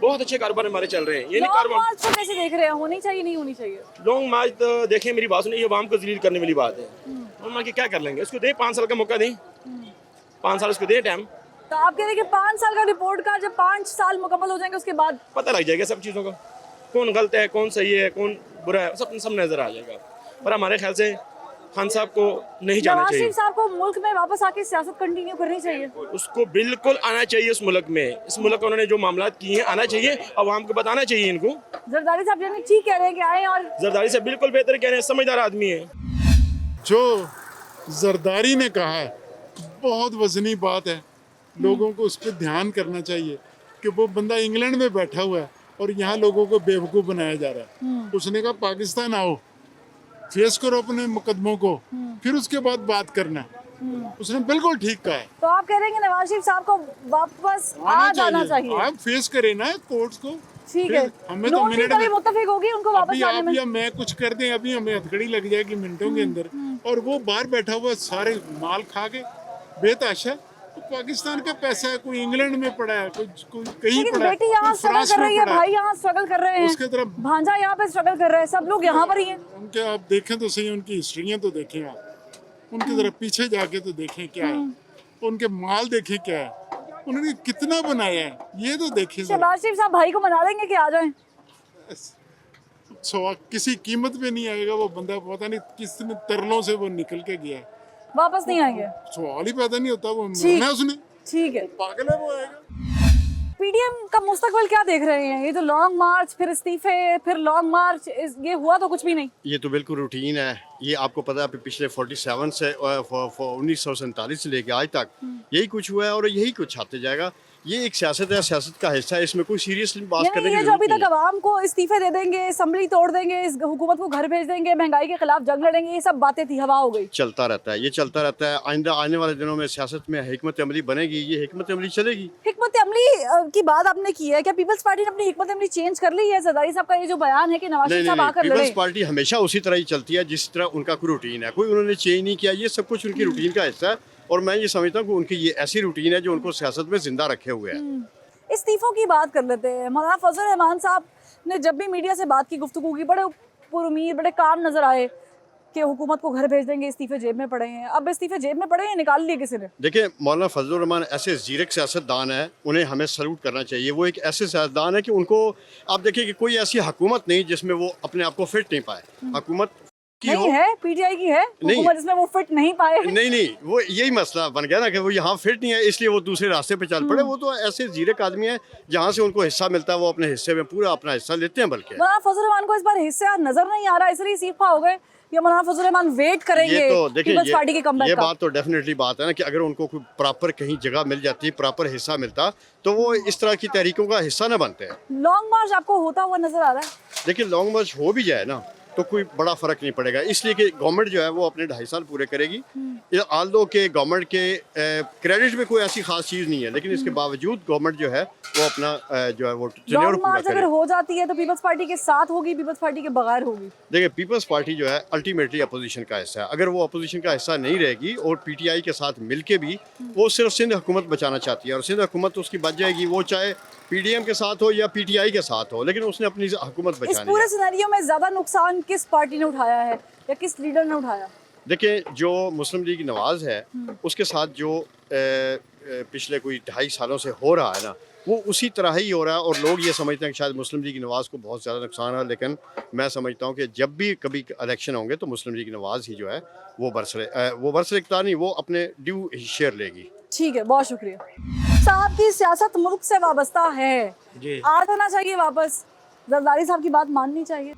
बहुत अच्छे कारोबार हमारे चल रहे हैं। ये नहीं लॉन्ग कारोबार मार्च को कैसे देख रहे हैं? होनी चाहिए, नहीं होनी चाहिए? लॉन्ग मार्च तो देखिए, मेरी बात सुनिए, ये अवाम को जलील करने वाली बात है। हम क्या कर लेंगे, इसको दें 5 साल का मौका दें, 5 साल इसको दें टाइम। तो आप कह रहे हैं कि 5 साल का रिपोर्ट का जब 5 साल मुकम्मल हो जाएंगे उसके बाद पता लग जाएगा सब चीज़ों का, कौन गलत है, कौन सही है, कौन बुरा है, सब नज़र आ जाएगा। पर हमारे ख्याल से खान साहब को नहीं जाना नवाज चाहिए, शरीफ साहब को मुल्क में वापस आके सियासत कंटिन्यू करनी चाहिए। उसको बिल्कुल आना चाहिए इस मुल्क में। इस मुल्क में उन्होंने जो मामला किए हैं आना चाहिए, अवाम को बताना चाहिए इनको। जरदारी साहब यानी ठीक कह रहे हैं कि आए, और जरदारी से बिल्कुल बेहतर कह रहे हैं, समझदार आदमी है। जो जरदारी ने कहा है बहुत वजनी बात है, लोगों को उस पर ध्यान करना चाहिए कि वो बंदा इंग्लैंड में बैठा हुआ है और यहाँ लोगों को बेवकूफ़ बनाया जा रहा है। उसने कहा पाकिस्तान आओ, फेस करो अपने मुकदमों को, फिर उसके बाद बात करना। उसने बिल्कुल ठीक कहा है। तो आप कह रहे हैं कि नवाज शरीफ साहब को वापस आ जाना चाहिए। आप फेस करें ना कोर्ट्स को। ठीक है, हमें तो मिनट में मुत्तफिक होगी उनको वापस अभी आने आप में। या मैं कुछ कर दें, अभी हमें हथकड़ी लग जाएगी मिनटों के अंदर, और वो बाहर बैठा हुआ सारे माल खा के बेताशा। तो पाकिस्तान का पैसा है, कोई इंग्लैंड में पड़ा है, कोई कहीं लेकिन पड़ा है, बेटी यहाँ कोई स्ट्रगल फ्रांस कर में रही है, पड़ा भाई यहाँ स्ट्रगल कर रहे हैं, उसके तरफ भांजा यहाँ पे स्ट्रगल कर रहे हैं, सब लोग यहाँ पर ही हैं। उनके आप देखें तो सही, उनकी हिस्ट्रियाँ तो देखें आप, उनकी तरफ पीछे जाके तो देखें क्या है, उनके माल देखें क्या है, उन्होंने कितना बनाया है, ये तो देखें। शहबाज शरीफ साहब भाई को मना लेंगे कि आ जाएं। किसी कीमत पे नहीं आएगा वो बंदा, पता नहीं कितने तरलों से वो निकल के गया है, वापस नहीं आएंगे। सवाल ही पैदा नहीं होता। वो ठीक। मरना उसने, ठीक है, पागल है वो। आएगा पीडीएम का मुस्तकबिल क्या देख रहे हैं? ये तो लॉन्ग मार्च, फिर इस्तीफे, फिर लॉन्ग मार्च, ये हुआ तो कुछ भी नहीं। ये तो बिल्कुल रूटीन है। ये आपको पता है पिछले 47 से 1947 से लेके आज तक यही कुछ हुआ है और यही कुछ आते जाएगा। ये एक सियासत है, सियासत का हिस्सा है, इसमें कोई सीरियसली बात करने की ये जो अभी जरूरत तक नहीं है। आवाम को इस्तीफे दे देंगे, असम्बली तोड़ देंगे, इस हुकूमत को घर भेज देंगे, महंगाई के खिलाफ जंग लड़ेंगे, ये सब बातें थी, हवा हो गई। चलता रहता है, ये चलता रहता है। आइंदा आने वाले दिनों में सियासत में हिकमत अमली बनेगी, ये हिकमत अमली चलेगी। हिकमत अमली की बात आपने की है, क्या पीपल्स पार्टी ने अपनी हिकमत अमली चेंज कर ली है? जरदारी साहब का ये जो बयान है कि नवाज नहीं शरीफ साहब नहीं, आकर पीपल्स लड़े, पार्टी हमेशा उसी तरह ही चलती है जिस तरह उनका कोई रूटीन है, कोई उन्होंने चेंज नहीं किया। ये सब कुछ उनकी रूटीन का हिस्सा है और मैं ये समझता हूँ कि उनकी ये ऐसी रूटीन है जो उनको सियासत में जिंदा रखे हुए है। इस्तीफों की बात कर लेते हैं। मौलाना फजल रहमान साहब ने जब भी मीडिया से बात की, गुफ्तगू की, बड़े पुरुमीद, बड़े काम नजर आए कि हुकूमत को घर भेज देंगे, इस्तीफे जेब में पड़े हैं। अब इस्तीफे जेब में पड़े हैं, निकाल लिए किसी ने? देखिए, मौलाना फजलुर रहमान ऐसे जीरक सियासतदान है, उन्हें हमें सल्यूट करना चाहिए। वो एक ऐसे सियासतदान है कि उनको आप देखिए कि कोई ऐसी हुकूमत नहीं जिसमें वो अपने आप को फिट नहीं पाए। हुकूमत की नहीं है, पीटीआई की है हुकूमत, जिसमें वो फिट नहीं पाए। नहीं, वो यही मसला बन गया ना कि वो यहाँ फिट नहीं है, इसलिए वो दूसरे रास्ते पे चल पड़े। वो तो ऐसे जीरक आदमी है, जहाँ से उनको हिस्सा मिलता है वो अपने हिस्से में पूरा अपना हिस्सा लेते हैं। बल्कि मौलाना फजल रहमान को इस बार हिस्सा नजर नहीं आ रहा, इसलिए इस्तीफा हो गए, या मौलाना फजल रहमान वेट करेंगे ये तो देखिए, पीपल्स पार्टी के कमबैक ये का? बात तो डेफिनेटली बात है ना कि अगर उनको कोई प्रॉपर कहीं जगह मिल जाती, प्रॉपर हिस्सा मिलता, तो वो इस तरह की तहरीकों का हिस्सा न बनते हैं। लॉन्ग मार्च आपको होता हुआ नजर आ रहा है? देखिए, लॉन्ग मार्च हो भी जाए ना तो कोई बड़ा फर्क नहीं पड़ेगा, इसलिए कि गवर्नमेंट जो है वो अपने 2.5 साल पूरे करेगी। आल दो के गवर्नमेंट के क्रेडिट में कोई ऐसी खास चीज़ नहीं है, लेकिन इसके बावजूद गवर्नमेंट जो है वो अपना जो है वो टेन्योर लॉन्ग पूरा मार्च अगर करे। हो जाती है तो पीपल्स पार्टी के साथ होगी, पीपल्स पार्टी के बगैर होगी? देखिए, पीपल्स पार्टी जो है अल्टीमेटली अपोजिशन का हिस्सा है। अगर वो अपोजिशन का हिस्सा नहीं रहेगी और पीटीआई के साथ मिलके भी वो सिर्फ सिंध हुकूमत बचाना चाहती है, और सिंध हुकूमत तो उसकी बच जाएगी, वो चाहे पीडीएम के साथ हो या पीटीआई के साथ हो, लेकिन उसने अपनी हुकूमत इस बचानी पूरे है। सिनेरियो में ज्यादा नुकसान किस पार्टी ने उठाया है या किस लीडर ने उठाया? देखिए, जो मुस्लिम लीग नवाज है उसके साथ जो पिछले कोई 2.5 सालों से हो रहा है ना, वो उसी तरह ही हो रहा है। और लोग ये समझते हैं कि शायद मुस्लिम लीग नवाज को बहुत ज़्यादा नुकसान है, लेकिन मैं समझता हूँ कि जब भी कभी इलेक्शन होंगे तो मुस्लिम लीग नवाज ही जो है वो बरसर इख्तियार नहीं, वो अपने ड्यू शेयर लेगी। ठीक है, बहुत शुक्रिया साहब। की सियासत मुल्क से वाबस्ता है, आ जाना चाहिए वापस, जरदारी साहब की बात माननी चाहिए।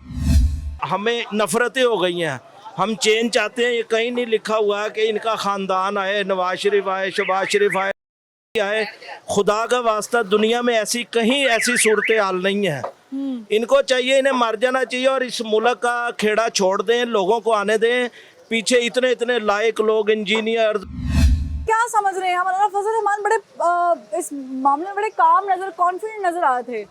हमें नफरतें हो गई हैं, हम चेंज चाहते हैं। ये कहीं नहीं लिखा हुआ है कि इनका ख़ानदान आए, नवाज शरीफ आए, शहबाज शरीफ आए। खुदा का वास्ता दुनिया में ऐसी कहीं ऐसी सूरत हाल नहीं है। इनको चाहिए, इन्हें मर जाना चाहिए और इस मुल्क का खेड़ा छोड़ दें, लोगों को आने दें। पीछे इतने इतने लायक लोग, इंजीनियर। क्या समझ रहे हैं? मौलाना फजल रहमान बड़े इस मामले में बड़े काम नजर, कॉन्फिडेंट नजर आ रहे थे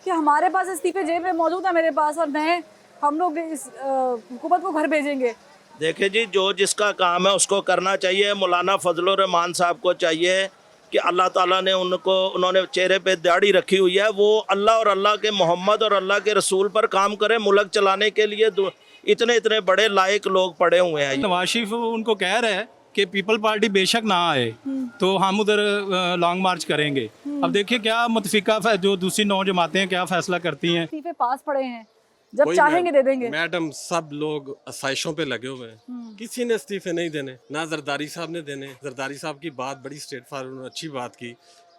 कि हमारे पास इस्तीफे जेब में मौजूद है मेरे पास, और हम लोग इस हुकूमत को घर भेजेंगे। देखिए जी, जो जिसका काम है उसको करना चाहिए। मौलाना फजलुर रहमान साहब को चाहिए कि अल्लाह ताला ने उन्होंने चेहरे पे दाढ़ी रखी हुई है, वो अल्लाह और अल्लाह के मोहम्मद और अल्लाह के रसूल पर काम करें। मुल्क चलाने के लिए इतने इतने बड़े लायक लोग पड़े हुए हैं। नवाज शरीफ उनको कह रहे हैं कि पीपल पार्टी बेशक ना आए तो हम उधर लॉन्ग मार्च करेंगे। अब देखिए क्या मुतफिका जो दूसरी 9 जमातें हैं क्या फैसला करती हैं। इस्तीफे पास पड़े हैं, जब कोई चाहेंगे दे देंगे। मैडम सब लोग आसाइशों पे लगे हुए हैं, किसी ने इस्तीफे नहीं देने, ना जरदारी साहब ने देने। जरदारी साहब की बात बड़ी स्ट्रेट फॉरवर्ड अच्छी बात की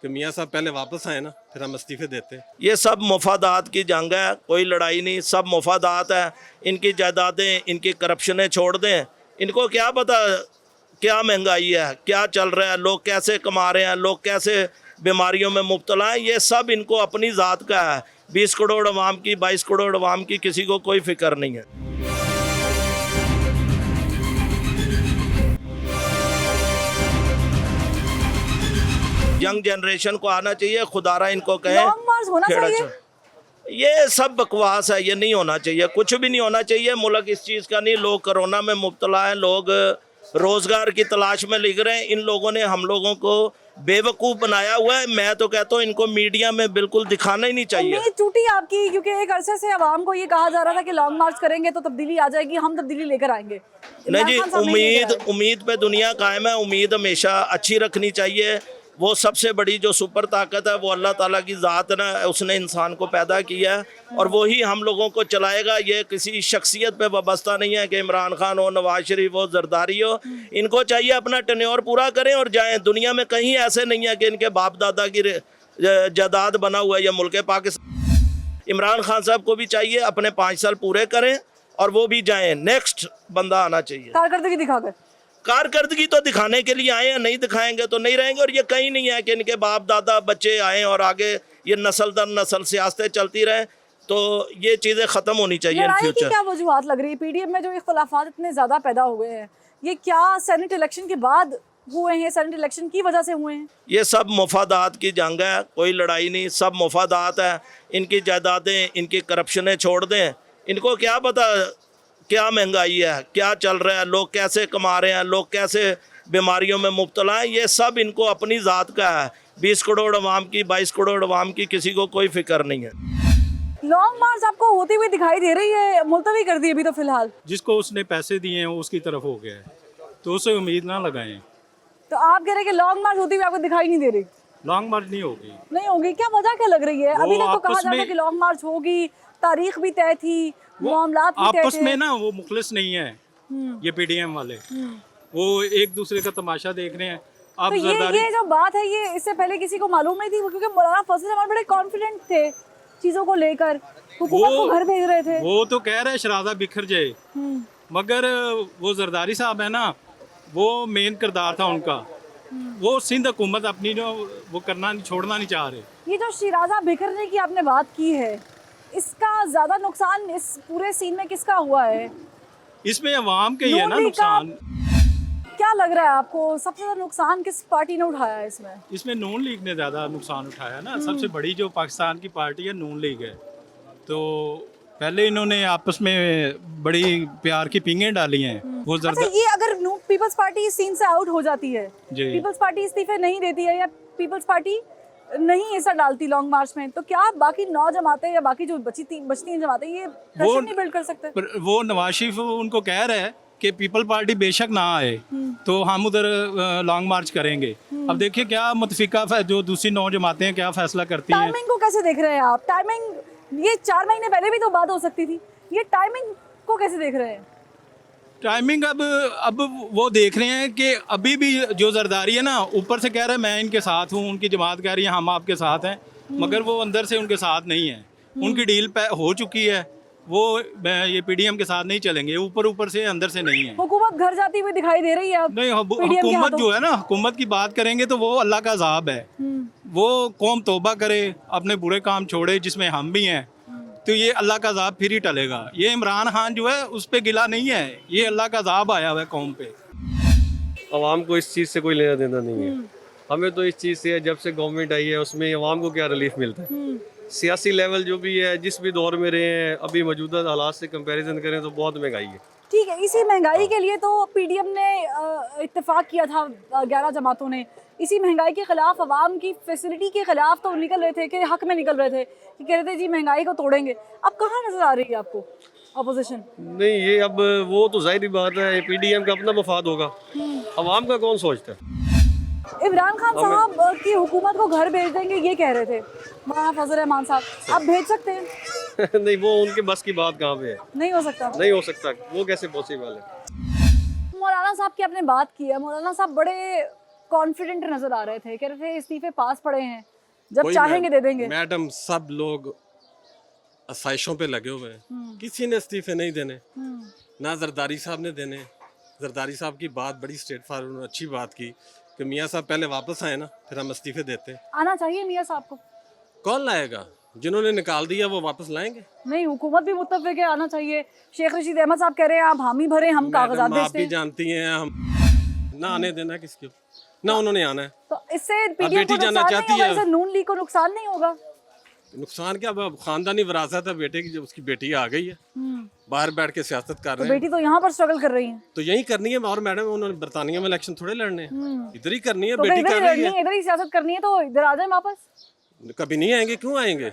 कि मियाँ साहब पहले वापस आए ना, फिर हम इस्तीफे देते हैं। ये सब मुफादात की जंग है, कोई लड़ाई नहीं, सब मुफादात है। इनकी जायदादें, इनकी करप्शनें छोड़ दें। इनको क्या पता क्या महंगाई है, क्या चल रहा है, लोग कैसे कमा रहे हैं, लोग कैसे बीमारियों में मुब्तला हैं। ये सब इनको अपनी ज़ात का है। 20 करोड़ अवाम की, 22 करोड़ अवाम की किसी को कोई फिक्र नहीं है। यंग जनरेशन को आना चाहिए, खुदारा इनको कहें लॉन्ग मार्च होना खेड़ा चाहिए। छोड़। ये सब बकवास है, ये नहीं होना चाहिए, कुछ भी नहीं होना चाहिए। मुल्क इस चीज़ का नहीं, लोग कोरोना में मुब्तला हैं, लोग रोज़गार की तलाश में लिख रहे हैं। इन लोगों ने हम लोगों को बेवकूफ़ बनाया हुआ है। मैं तो कहता हूँ इनको मीडिया में बिल्कुल दिखाना ही नहीं चाहिए। उम्मीद टूटी आपकी, क्योंकि एक अरसे से आवाम को ये कहा जा रहा था कि लॉन्ग मार्च करेंगे तो तब्दीली आ जाएगी, हम तब्दीली लेकर आएंगे। नहीं जी, इमरान खान साहब नहीं लेकर आए। उम्मीद पे दुनिया कायम है। उम्मीद हमेशा अच्छी रखनी चाहिए। वो सबसे बड़ी जो सुपर ताकत है वो अल्लाह ताला की ज़ात ना, उसने इंसान को पैदा किया है और वही हम लोगों को चलाएगा। ये किसी शख्सियत पे वाबस्ता नहीं है कि इमरान खान हो, नवाज शरीफ हो, जरदारी हो। इनको चाहिए अपना टेन्योर पूरा करें और जाएं। दुनिया में कहीं ऐसे नहीं है कि इनके बाप दादा की जायदाद बना हुआ है या मुल्क पाकिस्तान। इमरान खान साहब को भी चाहिए अपने 5 साल पूरे करें और वो भी जाएं। नेक्स्ट बंदा आना चाहिए। कारकर्दगी दिखाकर, कारकर्दगी तो दिखाने के लिए आए हैं, नहीं दिखाएंगे तो नहीं रहेंगे। और ये कहीं नहीं है कि इनके बाप दादा बच्चे आए और आगे ये नस्ल दर नस्ल सियासतें चलती रहे। तो ये चीज़ें ख़त्म होनी चाहिए इन लड़ाई की फ्यूचर। क्या वजूहत लग रही है? पीडीएम में जो इख्तलाफात इतने ज़्यादा पैदा हुए हैं, ये क्या सेनेट इलेक्शन के बाद हुए हैं? सेनेट इलेक्शन की वजह से हुए हैं? ये सब मुफादात की जंग है, कोई लड़ाई नहीं, सब मुफादात है। इनकी जायदादें, इनकी करप्शनें छोड़ दें। इनको क्या पता क्या महंगाई है, क्या चल रहा है, लोग कैसे कमा रहे हैं, लोग कैसे बीमारियों में मुब्तला हैं। ये सब इनको अपनी ज़ात का है। 20 करोड़ अवाम की, 22 करोड़ अवाम की किसी को कोई फिक्र नहीं है। लॉन्ग मार्च आपको होती हुई दिखाई दे रही है, मुलतवी कर दी अभी तो फिलहाल। जिसको उसने पैसे दिए हैं वो उसकी तरफ हो गया है, तो उसे उम्मीद ना लगाएं। तो आप कह रहे हैं कि लॉन्ग मार्च होती हुई आपको दिखाई नहीं दे रही? लॉन्ग मार्च नहीं होगी। नहीं होगी, क्या वजह क्या लग रही है? वो अभी तक तो कहा आपस जा रहा है में- कि लॉन्ग मार्च होगी, तारीख भी तय थी, मामलात भी तय आपस थे। में ना वो मुखलिस नहीं है ये पीडीएम वाले, वो एक दूसरे का तमाशा देख रहे हैं। अब तो ये जो बात है, ये इससे पहले किसी को मालूम नहीं थी, क्योंकि मौलाना फजल रहमान बड़े कॉन्फिडेंट थे चीजों को लेकर, हुकूमत को घर भेज रहे थे। वो तो कह रहे शरादा बिखर जाए, मगर वो जरदारी साहब है ना, वो मेन किरदार था उनका। वो सिंध हुकूमत अपनी जो वो करना छोड़ना नहीं चाह रहे। ये जो शिराजा बिखरने की आपने बात की है, इसका ज्यादा नुकसान इस पूरे सीन में किसका हुआ है? इसमें अवाम के ही है ना नून लीग का- नुकसान। क्या लग रहा है आपको, सबसे ज्यादा नुकसान किस पार्टी ने उठाया है इसमें? इसमें नून लीग ने ज़्यादा नुकसान उठाया ना। सबसे बड़ी जो पाकिस्तान की पार्टी है नून लीग है। तो पहले इन्होंने आपस में बड़ी प्यार की पींगें डाली हैं। वो अच्छा, ये अगर पीपल्स पार्टी इस सीन से आउट हो जाती है, जी। पीपल्स पार्टी इस्तीफे नहीं देती है या पीपल्स पार्टी नहीं हिस्सा डालती लॉन्ग मार्च में, तो क्या बाकी 9 जमातें या बाकी जो बचती हैं जमातें ये प्रेशर नहीं बिल्ड कर सकते? पर वो नवाज शरीफ उनको कह रहे हैं कि पीपल पार्टी बेशक ना आए तो हम उधर लॉन्ग मार्च करेंगे। अब देखिए क्या मुतफिका जो दूसरी 9 जमातें हैं क्या फैसला करती हैं। टाइमिंग को कैसे देख रहे हैं आप? टाइमिंग ये 4 महीने पहले भी तो बात हो सकती थी, ये टाइमिंग को कैसे देख रहे हैं? टाइमिंग अब वो देख रहे हैं कि अभी भी जो जरदारी है ना, ऊपर से कह रहे हैं मैं इनके साथ हूँ, उनकी जमात कह रही है हम आपके साथ हैं, मगर वो अंदर से उनके साथ नहीं है। उनकी डील हो चुकी है, वो ये पीडीएम के साथ नहीं चलेंगे, ऊपर से अंदर से नहीं है। हुकूमत घर जाती हुई दिखाई दे रही है अब। नहीं, PDM के हुकूमत हाथों। जो है ना, हुकूमत की बात करेंगे तो वो अल्लाह का अज़ाब है। वो कौम तौबा करे, अपने बुरे काम छोड़े, जिसमें हम भी हैं, तो ये अल्लाह का अज़ाब फिर ही टलेगा। ये इमरान खान जो है उस पर गिला नहीं है, ये अल्लाह का अज़ाब आया हुआ है कौम पे। आवाम को इस चीज़ से कोई लेना देना नहीं है। हमें तो इस चीज़ से जब से गवर्नमेंट आई है उसमें आवाम को क्या रिलीफ मिलता है। सियासी लेवल जो भी है, जिस भी दौर में रहे हैं, अभी मौजूदा हालात से कंपैरिजन करें तो बहुत महंगाई है। ठीक है, इसी महंगाई के लिए तो पीडीएम ने इत्तेफाक किया था 11 जमातों ने। इसी महंगाई के खिलाफ, आवाम की फैसिलिटी के खिलाफ तो निकल रहे थे, कि हक में निकल रहे थे, कि कह रहे थे जी महंगाई को तोड़ेंगे। अब कहाँ नजर आ रही है आपको अपोजिशन? नहीं, ये अब वो तो जाहिर बात है, पीडीएम का अपना मफाद होगा, आवाम का कौन सोचता है। इमरान खान साहब की हुकूमत को घर भेज देंगे ये कह रहे थे मौलाना फजल रहमान साहब, आप भेज सकते हैं? नहीं, वो उनके बस की बात कहाँ पे है? नहीं हो सकता। नहीं हो सकता, वो कैसे पॉसिबल है? मौलाना साहब की आपने बात की है, मौलाना साहब बड़े कॉन्फिडेंट नजर आ रहे थे, कह रहे थे इस्तीफे पास पड़े हैं, जब चाहेंगे दे देंगे। मैडम, सब लोग आसाइशों पे लगे हुए हैं, किसी ने इस्तीफे नहीं देने, ना जरदारी साहब ने देने। जरदारी साहब की बात बड़ी स्ट्रेट फॉरवर्ड अच्छी बात की कि मियाँ साहब पहले वापस आए ना, फिर हम इस्तीफे देते। आना चाहिए मियाँ साहब को। कौन लाएगा? जिन्होंने निकाल दिया वो वापस लाएंगे? नहीं, हुकूमत भी मुत्तफिक है, आना चाहिए। शेख रशीद अहमद साहब कह रहे हैं आप हामी भरे, हम कागजात मैडम, आप भेजते भी हैं। जानती हैं हम ना आने देना किसको, ना उन्होंने आना है। तो इससे पीडीएम बेटी को जाना नुकसान नहीं चाहती होगा, है। इससे नून लीग को नुकसान नहीं होगा। नुकसान क्या, अब खानदानी विरासत है बेटे की, जब उसकी बेटी आ गई है, बाहर बैठ के सियासत कर तो रहे हैं, बेटी तो यहाँ पर स्ट्रगल कर रही है, तो यही करनी है। और मैडम, उन्होंने बरतानिया में इलेक्शन थोड़े लड़ने हैं, इधर ही करनी है। तो बेटी इधर कर ही रही लड़नी है, इधर ही सियासत करनी है, तो इधर आ जाए वापस। कभी नहीं आएंगे, क्यों आएंगे?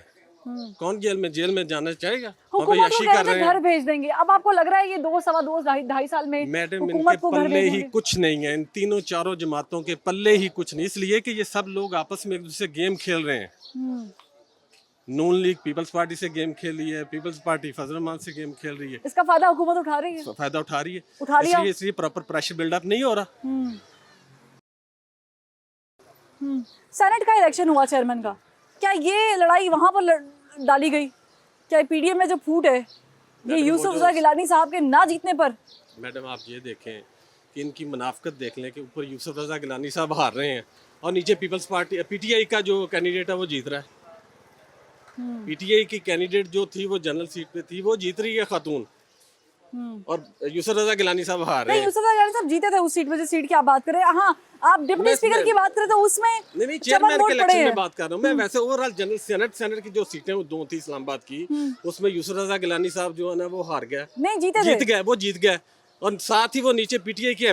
कौन जेल में जाना चाहेगा? हुकूमत को याशी कर कहते रहे घर हैं। भेज देंगे। अब आपको लग रहा है ये 2 सवा 2 ढाई साल में मैडम, हुकूमत इनके को घर पल्ले ही भेजेंगे? कुछ नहीं है, इन तीनों चारों जमातों के पल्ले ही कुछ नहीं, इसलिए कि ये सब लोग आपस में एक दूसरे से गेम खेल रहे हैं। नून लीग पीपल्स पार्टी से गेम खेल रही है, पीपल्स पार्टी फजल रहमान से गेम खेल रही है, इसका फायदा हुकूमत उठा रही है, फायदा उठा रही है, उठा लिया। इसलिए प्रॉपर प्रेशर बिल्डअप नहीं हो रहा। सेनेट का इलेक्शन हुआ चेयरमैन का, क्या ये लड़ाई वहां पर डाली गई? क्या पीडीएम में जो फूट है ये यूसुफ रज़ा गिलानी साहब के ना जीतने पर? मैडम, आप ये देखें कि इनकी मुनाफकत देख लें कि ऊपर यूसुफ रज़ा गिलानी साहब हार रहे हैं और नीचे पीपल्स पार्टी पीटीआई का जो कैंडिडेट है वो जीत रहा है। पीटीआई की कैंडिडेट जो थी वो जनरल सीट पे थी, वो जीत रही है खातून, और यूसुफ रज़ा गिलानी साहब हार रहे नहीं, हैं। यूसुफ रज़ा गिलानी साहब जीते थे उस सीट पे, जिस सीट की आप बात करें। हाँ, आप डिप्टी स्पीकर की बात करें तो उसमें नहीं, चेयरमैन के इलेक्शन में बात कर रहा हूँ मैं। वैसे ओवरऑल जनरल सेनेट की जो सीटें वो 2 थी इस्लामाबाद की, उसमें यूसुफ रज़ा गिलानी साहब जो है ना वो हार गया। नहीं, जीत गए, और साथ ही वो नीचे पीटीआई की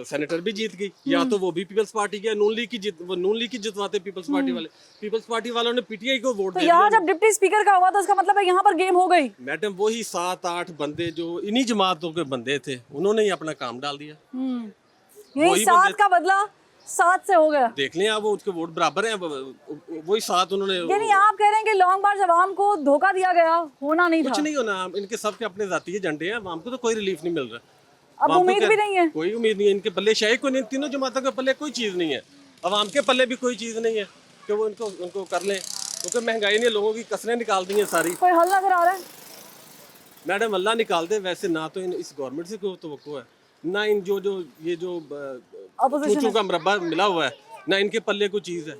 सेनेटर भी जीत गई। या तो वो भी पीपल्स पार्टी के, नून लीग की जितवाते पीपल्स पार्टी वाले, पीपल्स पार्टी वालों ने पीटीआई को वोट तो दे यहाँ दिया। जब डिप्टी स्पीकर का हुआ तो इसका मतलब है यहाँ पर गेम हो गई। मैडम, वही 7-8 बंदे जो इन्हीं जमातों के बंदे थे, उन्होंने ही अपना काम डाल दिया। यही 7 का बदला 7 से हो गया। देख लें आप, वो उसके वोट बराबर हैं, वही 7 उन्होंने। यानी आप कह रहे हैं कि लॉन्ग मार्च अवाम को धोखा दिया गया, होना नहीं था। कुछ नहीं होना, इनके सबके अपने जाती एजेंडे हैं, अवाम को तो कोई रिलीफ नहीं मिल रहा। अब उम्मीद भी नहीं है, कोई उम्मीद नहीं है इनके पल्ले, शायद कोई नहीं, तीनों जमातों के पल्ले कोई चीज़ नहीं है, अवाम के पल्ले भी कोई चीज़ नहीं है कि वो उनको कर लें, क्योंकि महंगाई ने लोगों की कसरें निकाल दी हैं सारी। कोई हल नजर आ रहा है? मैडम, अल्लाह निकाल दे। वैसे ना तो इस गवर्नमेंट से कोई तवक्को है, ना इन जो चूचू का मरब्बा मिला हुआ है, ना इनके पल्ले कोई चीज़ है।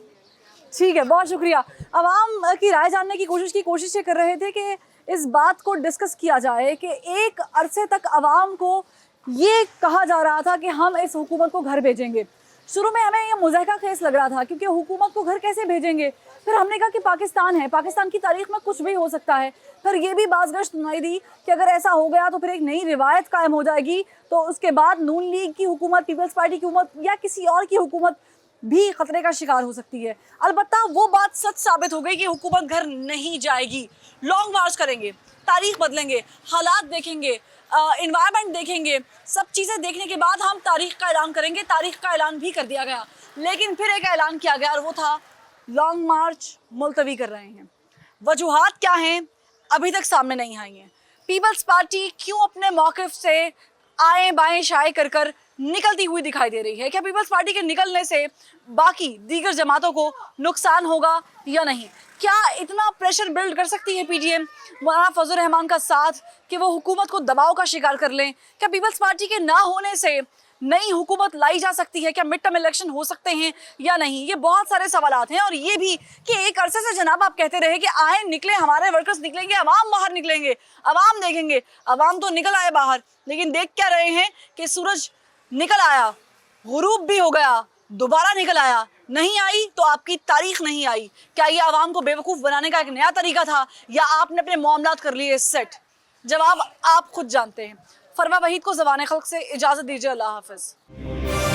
ठीक है, बहुत शुक्रिया। अवाम की राय जानने की कोशिश ये कर रहे थे कि इस बात को डिस्कस किया जाए कि एक अरसे तक अवाम को ये कहा जा रहा था कि हम इस हुकूमत को घर भेजेंगे। शुरू में हमें ये मुज़ाहिका केस लग रहा था, क्योंकि हुकूमत को घर कैसे भेजेंगे। फिर हमने कहा कि पाकिस्तान है, पाकिस्तान की तारीख में कुछ भी हो सकता है। फिर ये भी बाज़गश्त सुनाई दी कि अगर ऐसा हो गया तो फिर एक नई रिवायत कायम हो जाएगी, तो उसके बाद नून लीग की हुकूमत, पीपल्स पार्टी की हुकूमत या किसी और की हुकूमत भी खतरे का शिकार हो सकती है। अलबत्ता वो बात सच साबित हो गई कि हुकूमत घर नहीं जाएगी। लॉन्ग मार्च करेंगे, तारीख बदलेंगे, हालात देखेंगे, इन्वायरमेंट देखेंगे, सब चीज़ें देखने के बाद हम तारीख का ऐलान करेंगे। तारीख का ऐलान भी कर दिया गया, लेकिन फिर एक ऐलान किया गया और वो था लॉन्ग मार्च मुलतवी कर रहे हैं। वजूहात क्या हैं अभी तक सामने नहीं आई हैं। पीपल्स पार्टी क्यों अपने मौक़िफ़ से आए बाएं शाए कर निकलती हुई दिखाई दे रही है? क्या पीपल्स पार्टी के निकलने से बाकी दीगर जमातों को नुकसान होगा या नहीं? क्या इतना प्रेशर बिल्ड कर सकती है पीडीएम मौलाना फजल रहमान का साथ कि वो हुकूमत को दबाव का शिकार कर लें? क्या पीपल्स पार्टी के ना होने से नई हुकूमत लाई जा सकती है? क्या मिड टर्म इलेक्शन हो सकते हैं या नहीं? ये बहुत सारे सवालात हैं। और ये भी कि एक अरसे से जनाब आप कहते रहे कि आए निकले, हमारे वर्कर्स निकलेंगे, अवाम बाहर निकलेंगे, अवाम देखेंगे। अवाम तो निकल आए बाहर, लेकिन देख क्या रहे हैं कि सूरज निकल आया, गुरूब भी हो गया, दोबारा निकल आया, नहीं आई तो आपकी तारीख नहीं आई। क्या ये आवाम को बेवकूफ़ बनाने का एक नया तरीका था, या आपने अपने मामलात कर लिए सेट? जवाब आप खुद जानते हैं। फरवा वहीद को ज़बान खल्क से इजाज़त दीजिए। अल्लाह हाफ़िज़।